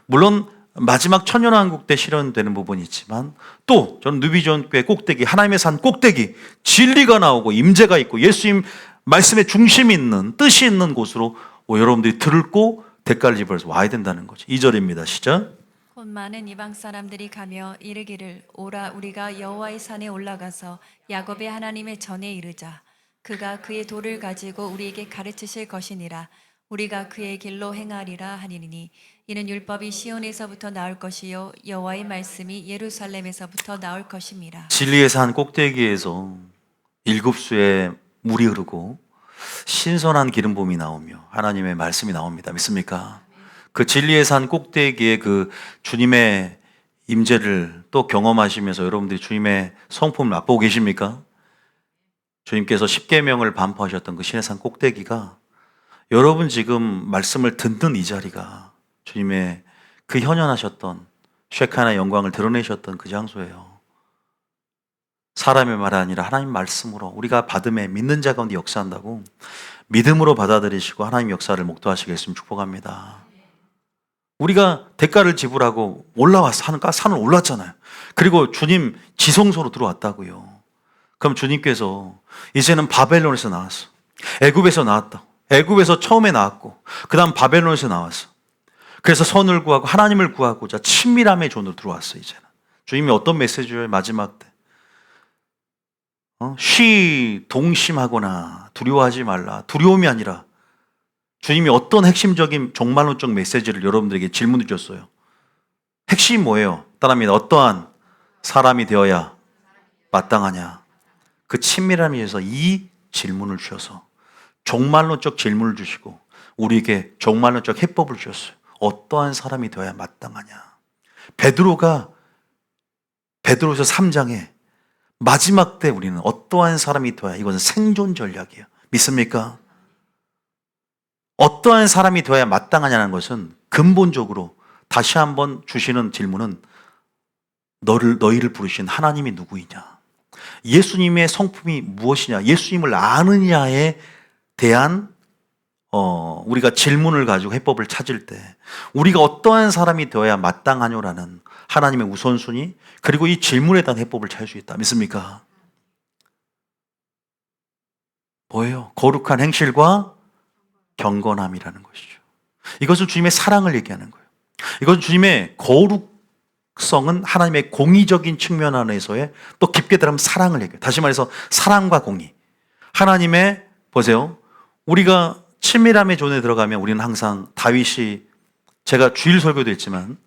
물론 마지막 천년왕국 때 실현되는 부분이 있지만, 또 저는 누비존교회 꼭대기, 하나님의 산 꼭대기, 진리가 나오고 임재가 있고 예수님 말씀의 중심이 있는, 뜻이 있는 곳으로 여러분들이 들고 대가를 지불해서 와야 된다는 거죠. 2절입니다. 시작. 곧 많은 이방 사람들이 가며 이르기를 오라 우리가 여호와의 산에 올라가서 야곱의 하나님의 전에 이르자. 그가 그의 도를 가지고 우리에게 가르치실 것이니라. 우리가 그의 길로 행하리라 하니니 이는 율법이 시온에서부터 나올 것이요 여호와의 말씀이 예루살렘에서부터 나올 것임이라. 진리의 산 꼭대기에서 7수의 물이 흐르고 신선한 기름 부음이 나오며 하나님의 말씀이 나옵니다. 믿습니까? 그 진리의 산 꼭대기에 그 주님의 임재를 또 경험하시면서 여러분들이 주님의 성품을 맛보고 계십니까? 주님께서 십계명을 반포하셨던 그 신의 산 꼭대기가, 여러분 지금 말씀을 듣는 이 자리가 주님의 그 현현하셨던 쉐카나의 영광을 드러내셨던 그 장소예요. 사람의 말이 아니라 하나님 말씀으로 우리가 받음에 믿는 자 가운데 역사한다고 믿음으로 받아들이시고 하나님 역사를 목도하시겠으면 축복합니다. 우리가 대가를 지불하고 올라와서 산을 올랐잖아요. 그리고 주님 지성소로 들어왔다고요. 그럼 주님께서 이제는 바벨론에서 나왔어. 애굽에서 나왔다. 애굽에서 처음에 나왔고 그 다음 바벨론에서 나왔어. 그래서 선을 구하고 하나님을 구하고자 친밀함의 존으로 들어왔어. 이제는 주님이 어떤 메시지를 마지막 때 동심하거나 두려워하지 말라. 두려움이 아니라 주님이 어떤 핵심적인 종말론적 메시지를 여러분들에게 질문을 주셨어요. 핵심이 뭐예요? 따라합니다. 어떠한 사람이 되어야 마땅하냐. 그 친밀함에 의해서 이 질문을 주셔서 종말론적 질문을 주시고 우리에게 종말론적 해법을 주셨어요. 어떠한 사람이 되어야 마땅하냐. 베드로서 3장에 마지막 때 우리는 어떠한 사람이 되어야, 이것은 생존 전략이에요. 믿습니까? 어떠한 사람이 되어야 마땅하냐는 것은 근본적으로 다시 한번 주시는 질문은 너희를 부르신 하나님이 누구이냐, 예수님의 성품이 무엇이냐, 예수님을 아느냐에 대한 우리가 질문을 가지고 해법을 찾을 때 우리가 어떠한 사람이 되어야 마땅하냐라는 하나님의 우선순위, 그리고 이 질문에 대한 해법을 찾을 수 있다. 믿습니까? 뭐예요? 거룩한 행실과 경건함이라는 것이죠. 이것은 주님의 사랑을 얘기하는 거예요. 이것은 주님의 거룩성은 하나님의 공의적인 측면 안에서의 또 깊게 들어가면 사랑을 얘기해요. 다시 말해서 사랑과 공의. 하나님의, 보세요. 우리가 친밀함의 존에 들어가면 우리는 항상 다윗이, 제가 주일 설교도 했지만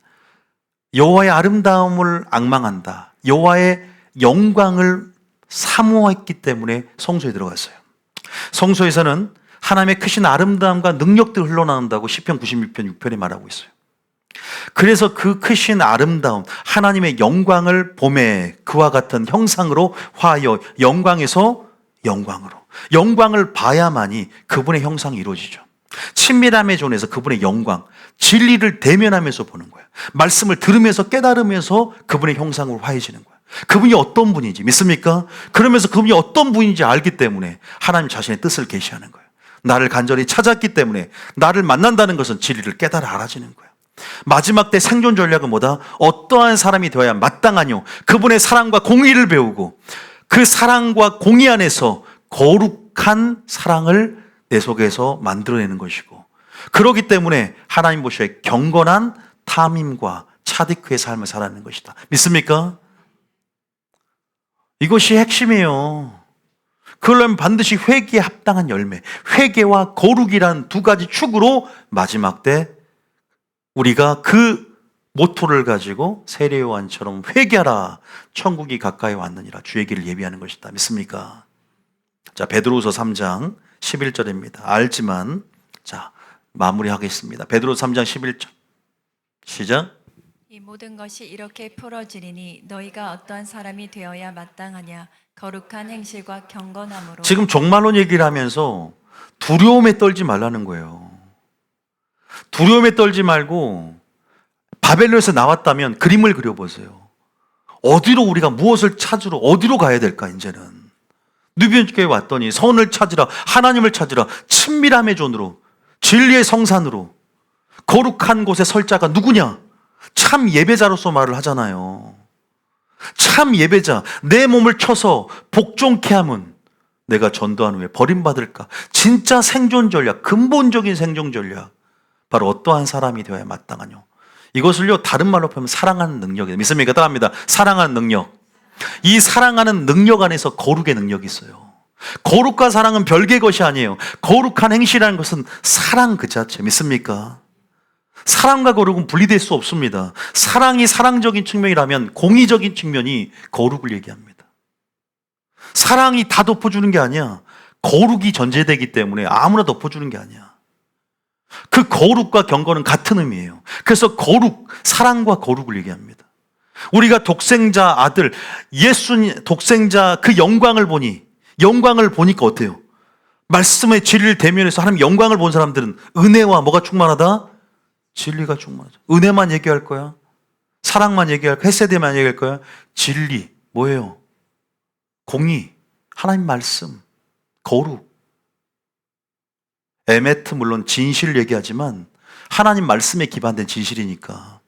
여호와의 아름다움을 앙망한다. 여호와의 영광을 사모했기 때문에 성소에 들어갔어요. 성소에서는 하나님의 크신 아름다움과 능력들이 흘러나온다고 시편 96편 6편에 말하고 있어요. 그래서 그 크신 아름다움, 하나님의 영광을 봄에 그와 같은 형상으로 화하여 영광에서 영광으로, 영광을 봐야만이 그분의 형상이 이루어지죠. 친밀함의 존에서 그분의 영광, 진리를 대면하면서 보는 거예요. 말씀을 들으면서 깨달으면서 그분의 형상으로 화해지는 거예요. 그분이 어떤 분인지 믿습니까? 그러면서 그분이 어떤 분인지 알기 때문에 하나님 자신의 뜻을 계시하는 거예요. 나를 간절히 찾았기 때문에 나를 만난다는 것은 진리를 깨달아 알아지는 거예요. 마지막 때 생존 전략은 뭐다? 어떠한 사람이 되어야 마땅하뇨? 그분의 사랑과 공의를 배우고 그 사랑과 공의 안에서 거룩한 사랑을 내 속에서 만들어내는 것이고, 그렇기 때문에 하나님 보시기에 경건한 탐임과 차디크의 삶을 살아내는 것이다. 믿습니까? 이것이 핵심이에요. 그러려면 반드시 회개에 합당한 열매, 회개와 거룩이란 두 가지 축으로 마지막 때 우리가 그 모토를 가지고 세례 요한처럼 회개하라, 천국이 가까이 왔느니라, 주의 길을 예비하는 것이다. 믿습니까? 자, 베드로후서 3장 11절입니다. 알지만, 자, 마무리하겠습니다. 베드로후서 3장 11절 시작. 이 모든 것이 이렇게 풀어지리니 너희가 어떠한 사람이 되어야 마땅하냐? 거룩한 행실과 경건함으로. 지금 종말론 얘기를 하면서 두려움에 떨지 말라는 거예요. 두려움에 떨지 말고 바벨론에서 나왔다면 그림을 그려보세요. 어디로 우리가 무엇을 찾으러 어디로 가야 될까? 이제는 누비온교회에 왔더니 선을 찾으라, 하나님을 찾으라, 친밀함의 존으로, 진리의 성산으로, 거룩한 곳에 설 자가 누구냐? 참 예배자로서 말을 하잖아요. 참 예배자, 내 몸을 쳐서 복종케 함은 내가 전도한 후에 버림받을까? 진짜 생존 전략, 근본적인 생존 전략, 바로 어떠한 사람이 되어야 마땅하뇨? 이것을요, 다른 말로 표현하면 사랑하는 능력이에요. 믿습니까? 따라합니다. 사랑하는 능력. 이 사랑하는 능력 안에서 거룩의 능력이 있어요. 거룩과 사랑은 별개의 것이 아니에요. 거룩한 행실이라는 것은 사랑 그 자체. 믿습니까? 사랑과 거룩은 분리될 수 없습니다. 사랑이 사랑적인 측면이라면 공의적인 측면이 거룩을 얘기합니다. 사랑이 다 덮어주는 게 아니야. 거룩이 전제되기 때문에 아무나 덮어주는 게 아니야. 그 거룩과 경건은 같은 의미예요. 그래서 거룩, 사랑과 거룩을 얘기합니다. 우리가 독생자 아들, 예수님, 독생자 그 영광을 보니까 어때요? 말씀의 진리를 대면해서 하나님 영광을 본 사람들은 은혜와 뭐가 충만하다? 진리가 충만하죠. 은혜만 얘기할 거야? 사랑만 얘기할 거야? 헤세드만 얘기할 거야? 진리, 뭐예요? 공의, 하나님 말씀, 거룩. 에메트, 물론 진실 얘기하지만 하나님 말씀에 기반된 진실이니까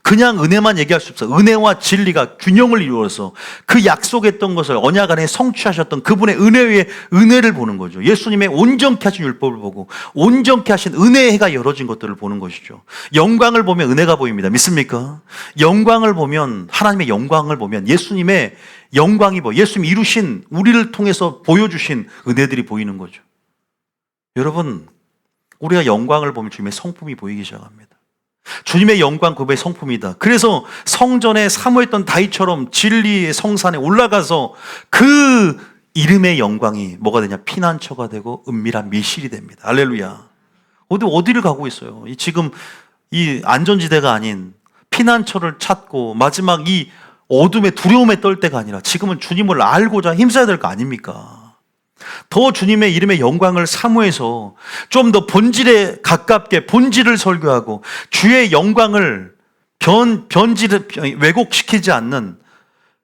그냥 은혜만 얘기할 수 없어. 은혜와 진리가 균형을 이루어서 그 약속했던 것을 언약 안에 성취하셨던 그분의 은혜 위에 은혜를 보는 거죠. 예수님의 온전케 하신 율법을 보고 온전케 하신 은혜의 해가 열어진 것들을 보는 것이죠. 영광을 보면 은혜가 보입니다. 믿습니까? 영광을 보면, 하나님의 영광을 보면 예수님의 영광이 보여. 예수님이 이루신, 우리를 통해서 보여주신 은혜들이 보이는 거죠. 여러분, 우리가 영광을 보면 주님의 성품이 보이기 시작합니다. 주님의 영광 그분의 성품이다. 그래서 성전에 사모했던 다윗처럼 진리의 성산에 올라가서 그 이름의 영광이 뭐가 되냐? 피난처가 되고 은밀한 밀실이 됩니다. 할렐루야. 어디를 가고 있어요? 지금 이 안전지대가 아닌 피난처를 찾고 마지막 이 어둠의 두려움에 떨 때가 아니라 지금은 주님을 알고자 힘써야 될 거 아닙니까? 더 주님의 이름의 영광을 사모해서 좀 더 본질에 가깝게 본질을 설교하고 주의 영광을 변질을 왜곡시키지 않는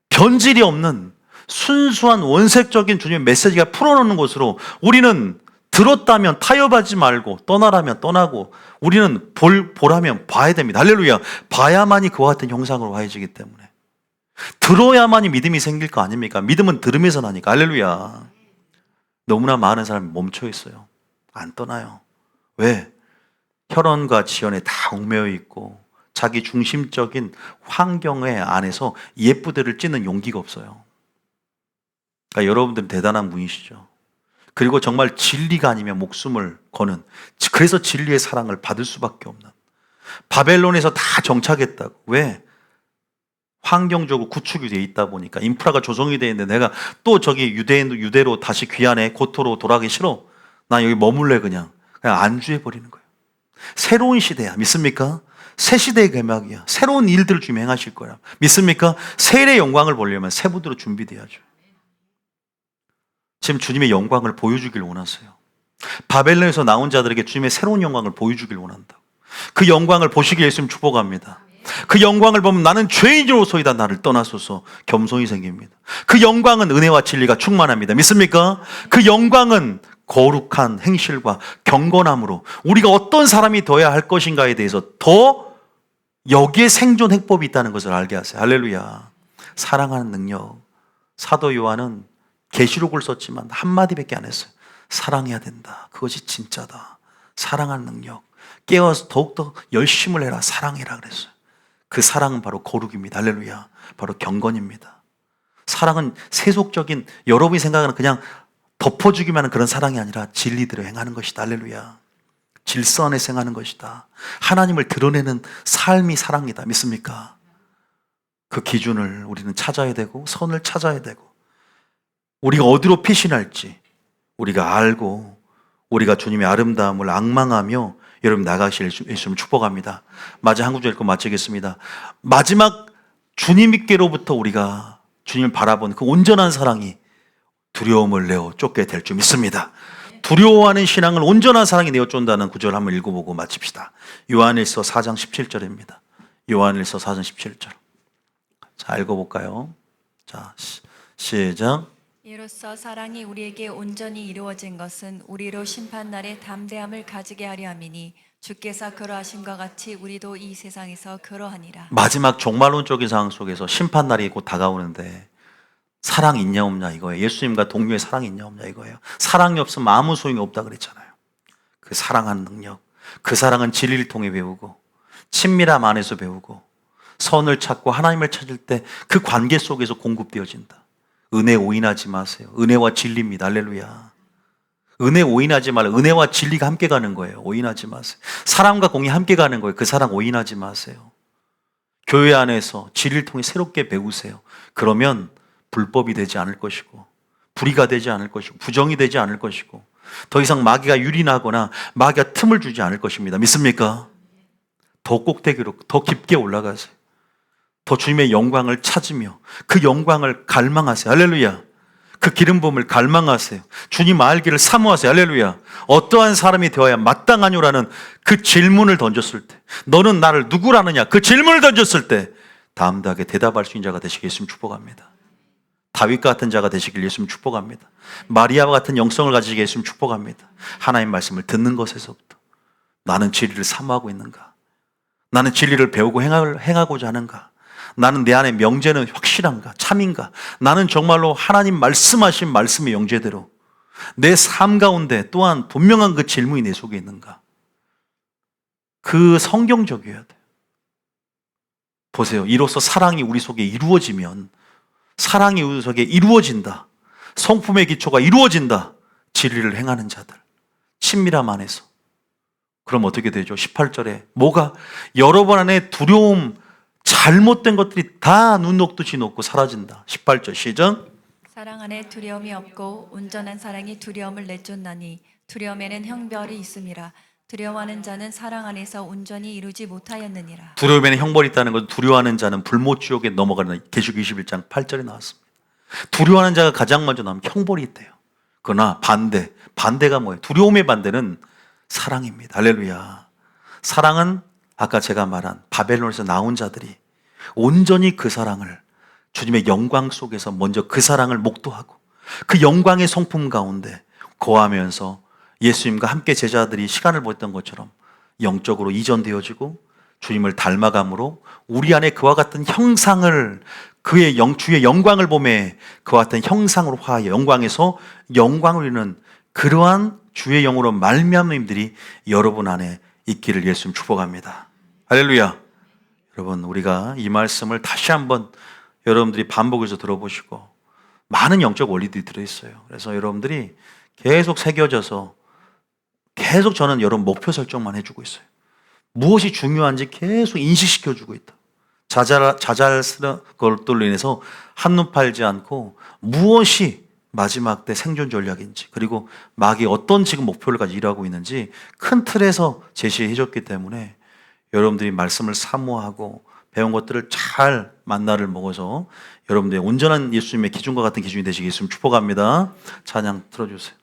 변질이 없는 순수한 원색적인 주님의 메시지가 풀어놓는 것으로 우리는 들었다면 타협하지 말고 떠나라면 떠나고 우리는 보라면 봐야 됩니다. 할렐루야. 봐야만이 그와 같은 형상으로 화해지기 때문에 들어야만이 믿음이 생길 거 아닙니까? 믿음은 들으면서 나니까. 할렐루야. 너무나 많은 사람이 멈춰 있어요. 안 떠나요. 왜? 혈연과 지연에 다 얽매여 있고 자기 중심적인 환경의 안에서 예쁘대를 찢는 용기가 없어요. 그러니까 여러분들은 대단한 분이시죠. 그리고 정말 진리가 아니면 목숨을 거는, 그래서 진리의 사랑을 받을 수밖에 없는, 바벨론에서 다 정착했다고. 왜? 환경적으로 구축이 돼 있다 보니까 인프라가 조성이 돼 있는데 내가 또 저기 유대로 다시 귀환해 고토로 돌아가기 싫어. 나 여기 머물래 그냥 안주해 버리는 거예요. 새로운 시대야. 믿습니까? 새 시대의 개막이야. 새로운 일들을 주님 행하실 거야. 믿습니까? 새 일의 영광을 보려면 새 부대로 준비돼야죠. 지금 주님의 영광을 보여주길 원하세요. 바벨론에서 나온 자들에게 주님의 새로운 영광을 보여주길 원한다. 그 영광을 보시기에 예수님 축복합니다. 그 영광을 보면 나는 죄인으로서이다 나를 떠나소서 겸손이 생깁니다. 그 영광은 은혜와 진리가 충만합니다. 믿습니까? 그 영광은 거룩한 행실과 경건함으로 우리가 어떤 사람이 되어야 할 것인가에 대해서 더 여기에 생존 해법이 있다는 것을 알게 하세요. 할렐루야. 사랑하는 능력. 사도 요한은 계시록을 썼지만 한마디밖에 안 했어요. 사랑해야 된다. 그것이 진짜다. 사랑하는 능력. 깨어서 더욱더 열심을 해라. 사랑해라 그랬어요. 그 사랑은 바로 거룩입니다. 할렐루야. 바로 경건입니다. 사랑은 세속적인 여러분이 생각하는 그냥 덮어주기만 하는 그런 사랑이 아니라 진리대로 행하는 것이다. 할렐루야. 질서 안에서 행하는 것이다. 하나님을 드러내는 삶이 사랑이다. 믿습니까? 그 기준을 우리는 찾아야 되고 선을 찾아야 되고 우리가 어디로 피신할지 우리가 알고 우리가 주님의 아름다움을 앙망하며 여러분 나가실 예수님 축복합니다. 마지막 한 구절 읽고 마치겠습니다. 마지막 주님께로부터 우리가 주님을 바라본 그 온전한 사랑이 두려움을 내어 쫓게 될 줄 믿습니다. 두려워하는 신앙을 온전한 사랑이 내어 쫓는다는 구절 한번 읽어보고 마칩시다. 요한일서 4장 17절입니다. 요한일서 4장 17절. 자, 읽어볼까요? 자, 시작. 이로써 사랑이 우리에게 온전히 이루어진 것은 우리로 심판날에 담대함을 가지게 하려 함이니 주께서 그러하신과 같이 우리도 이 세상에서 그러하니라. 마지막 종말론적인 상황 속에서 심판날이 곧 다가오는데 사랑 있냐 없냐 이거예요. 예수님과 동료의 사랑이 있냐 없냐 이거예요. 사랑이 없으면 아무 소용이 없다 그랬잖아요. 그 사랑하는 능력, 그 사랑은 진리를 통해 배우고 친밀함 안에서 배우고 선을 찾고 하나님을 찾을 때 그 관계 속에서 공급되어진다. 은혜 오인하지 마세요. 은혜와 진리입니다. 할렐루야. 은혜 오인하지 말라. 은혜와 진리가 함께 가는 거예요. 오인하지 마세요. 사랑과 공이 함께 가는 거예요. 그 사랑 오인하지 마세요. 교회 안에서 진리를 통해 새롭게 배우세요. 그러면 불법이 되지 않을 것이고 불의가 되지 않을 것이고 부정이 되지 않을 것이고 더 이상 마귀가 유린하거나 마귀가 틈을 주지 않을 것입니다. 믿습니까? 더 꼭대기로 더 깊게 올라가세요. 더 주님의 영광을 찾으며 그 영광을 갈망하세요. 할렐루야. 그 기름 부음을 갈망하세요. 주님 알기를 사모하세요. 할렐루야. 어떠한 사람이 되어야 마땅하뇨라는 그 질문을 던졌을 때 너는 나를 누구라느냐 그 질문을 던졌을 때 담대하게 대답할 수 있는 자가 되시길 예수님 축복합니다. 다윗과 같은 자가 되시길 예수님 축복합니다. 마리아와 같은 영성을 가지시길 예수님 축복합니다. 하나님 말씀을 듣는 것에서부터 나는 진리를 사모하고 있는가? 나는 진리를 배우고 행하고자 하는가? 나는 내 안에 명제는 확실한가? 참인가? 나는 정말로 하나님 말씀하신 말씀의 영제대로 내 삶 가운데 또한 분명한 그 질문이 내 속에 있는가? 그 성경적이어야 돼요. 보세요. 이로써 사랑이 우리 속에 이루어지면 사랑이 우리 속에 이루어진다. 성품의 기초가 이루어진다. 진리를 행하는 자들. 친밀함 안에서. 그럼 어떻게 되죠? 18절에 뭐가 여러분 안에 두려움 잘못된 것들이 다 눈 녹듯이 녹고 사라진다. 18절 시작. 사랑 안에 두려움이 없고 온전한 사랑이 두려움을 내쫓나니 두려움에는 형벌이 있음이라. 두려워하는 자는 사랑 안에서 온전히 이루지 못하였느니라. 두려움에는 형벌이 있다는 것은 두려워하는 자는 불못지옥에 넘어가는 계시록 21장 8절에 나왔습니다. 두려워하는 자가 가장 먼저 나오면 형벌이 있대요. 그러나 반대가 뭐예요? 두려움의 반대는 사랑입니다. 할렐루야. 사랑은 아까 제가 말한 바벨론에서 나온 자들이 온전히 그 사랑을 주님의 영광 속에서 먼저 그 사랑을 목도하고 그 영광의 성품 가운데 거하면서 예수님과 함께 제자들이 시간을 보냈던 것처럼 영적으로 이전되어지고 주님을 닮아감으로 우리 안에 그와 같은 형상을 그의 주의 영광을 보매 그와 같은 형상으로 화하여 영광에서 영광을 이루는 그러한 주의 영으로 말미암는 힘들이 여러분 안에 있기를 예수님 축복합니다. 할렐루야. 여러분 우리가 이 말씀을 다시 한번 여러분들이 반복해서 들어보시고 많은 영적 원리들이 들어있어요. 그래서 여러분들이 계속 새겨져서 계속 저는 여러분 목표 설정만 해주고 있어요. 무엇이 중요한지 계속 인식시켜주고 있다. 자잘스러운 것들로 인해서 한눈 팔지 않고 무엇이 마지막 때 생존 전략인지, 그리고 마귀 어떤 지금 목표를 가지고 일하고 있는지 큰 틀에서 제시해 줬기 때문에 여러분들이 말씀을 사모하고 배운 것들을 잘 만나를 먹어서 여러분들의 온전한 예수님의 기준과 같은 기준이 되시겠으면 축복합니다. 찬양 틀어주세요.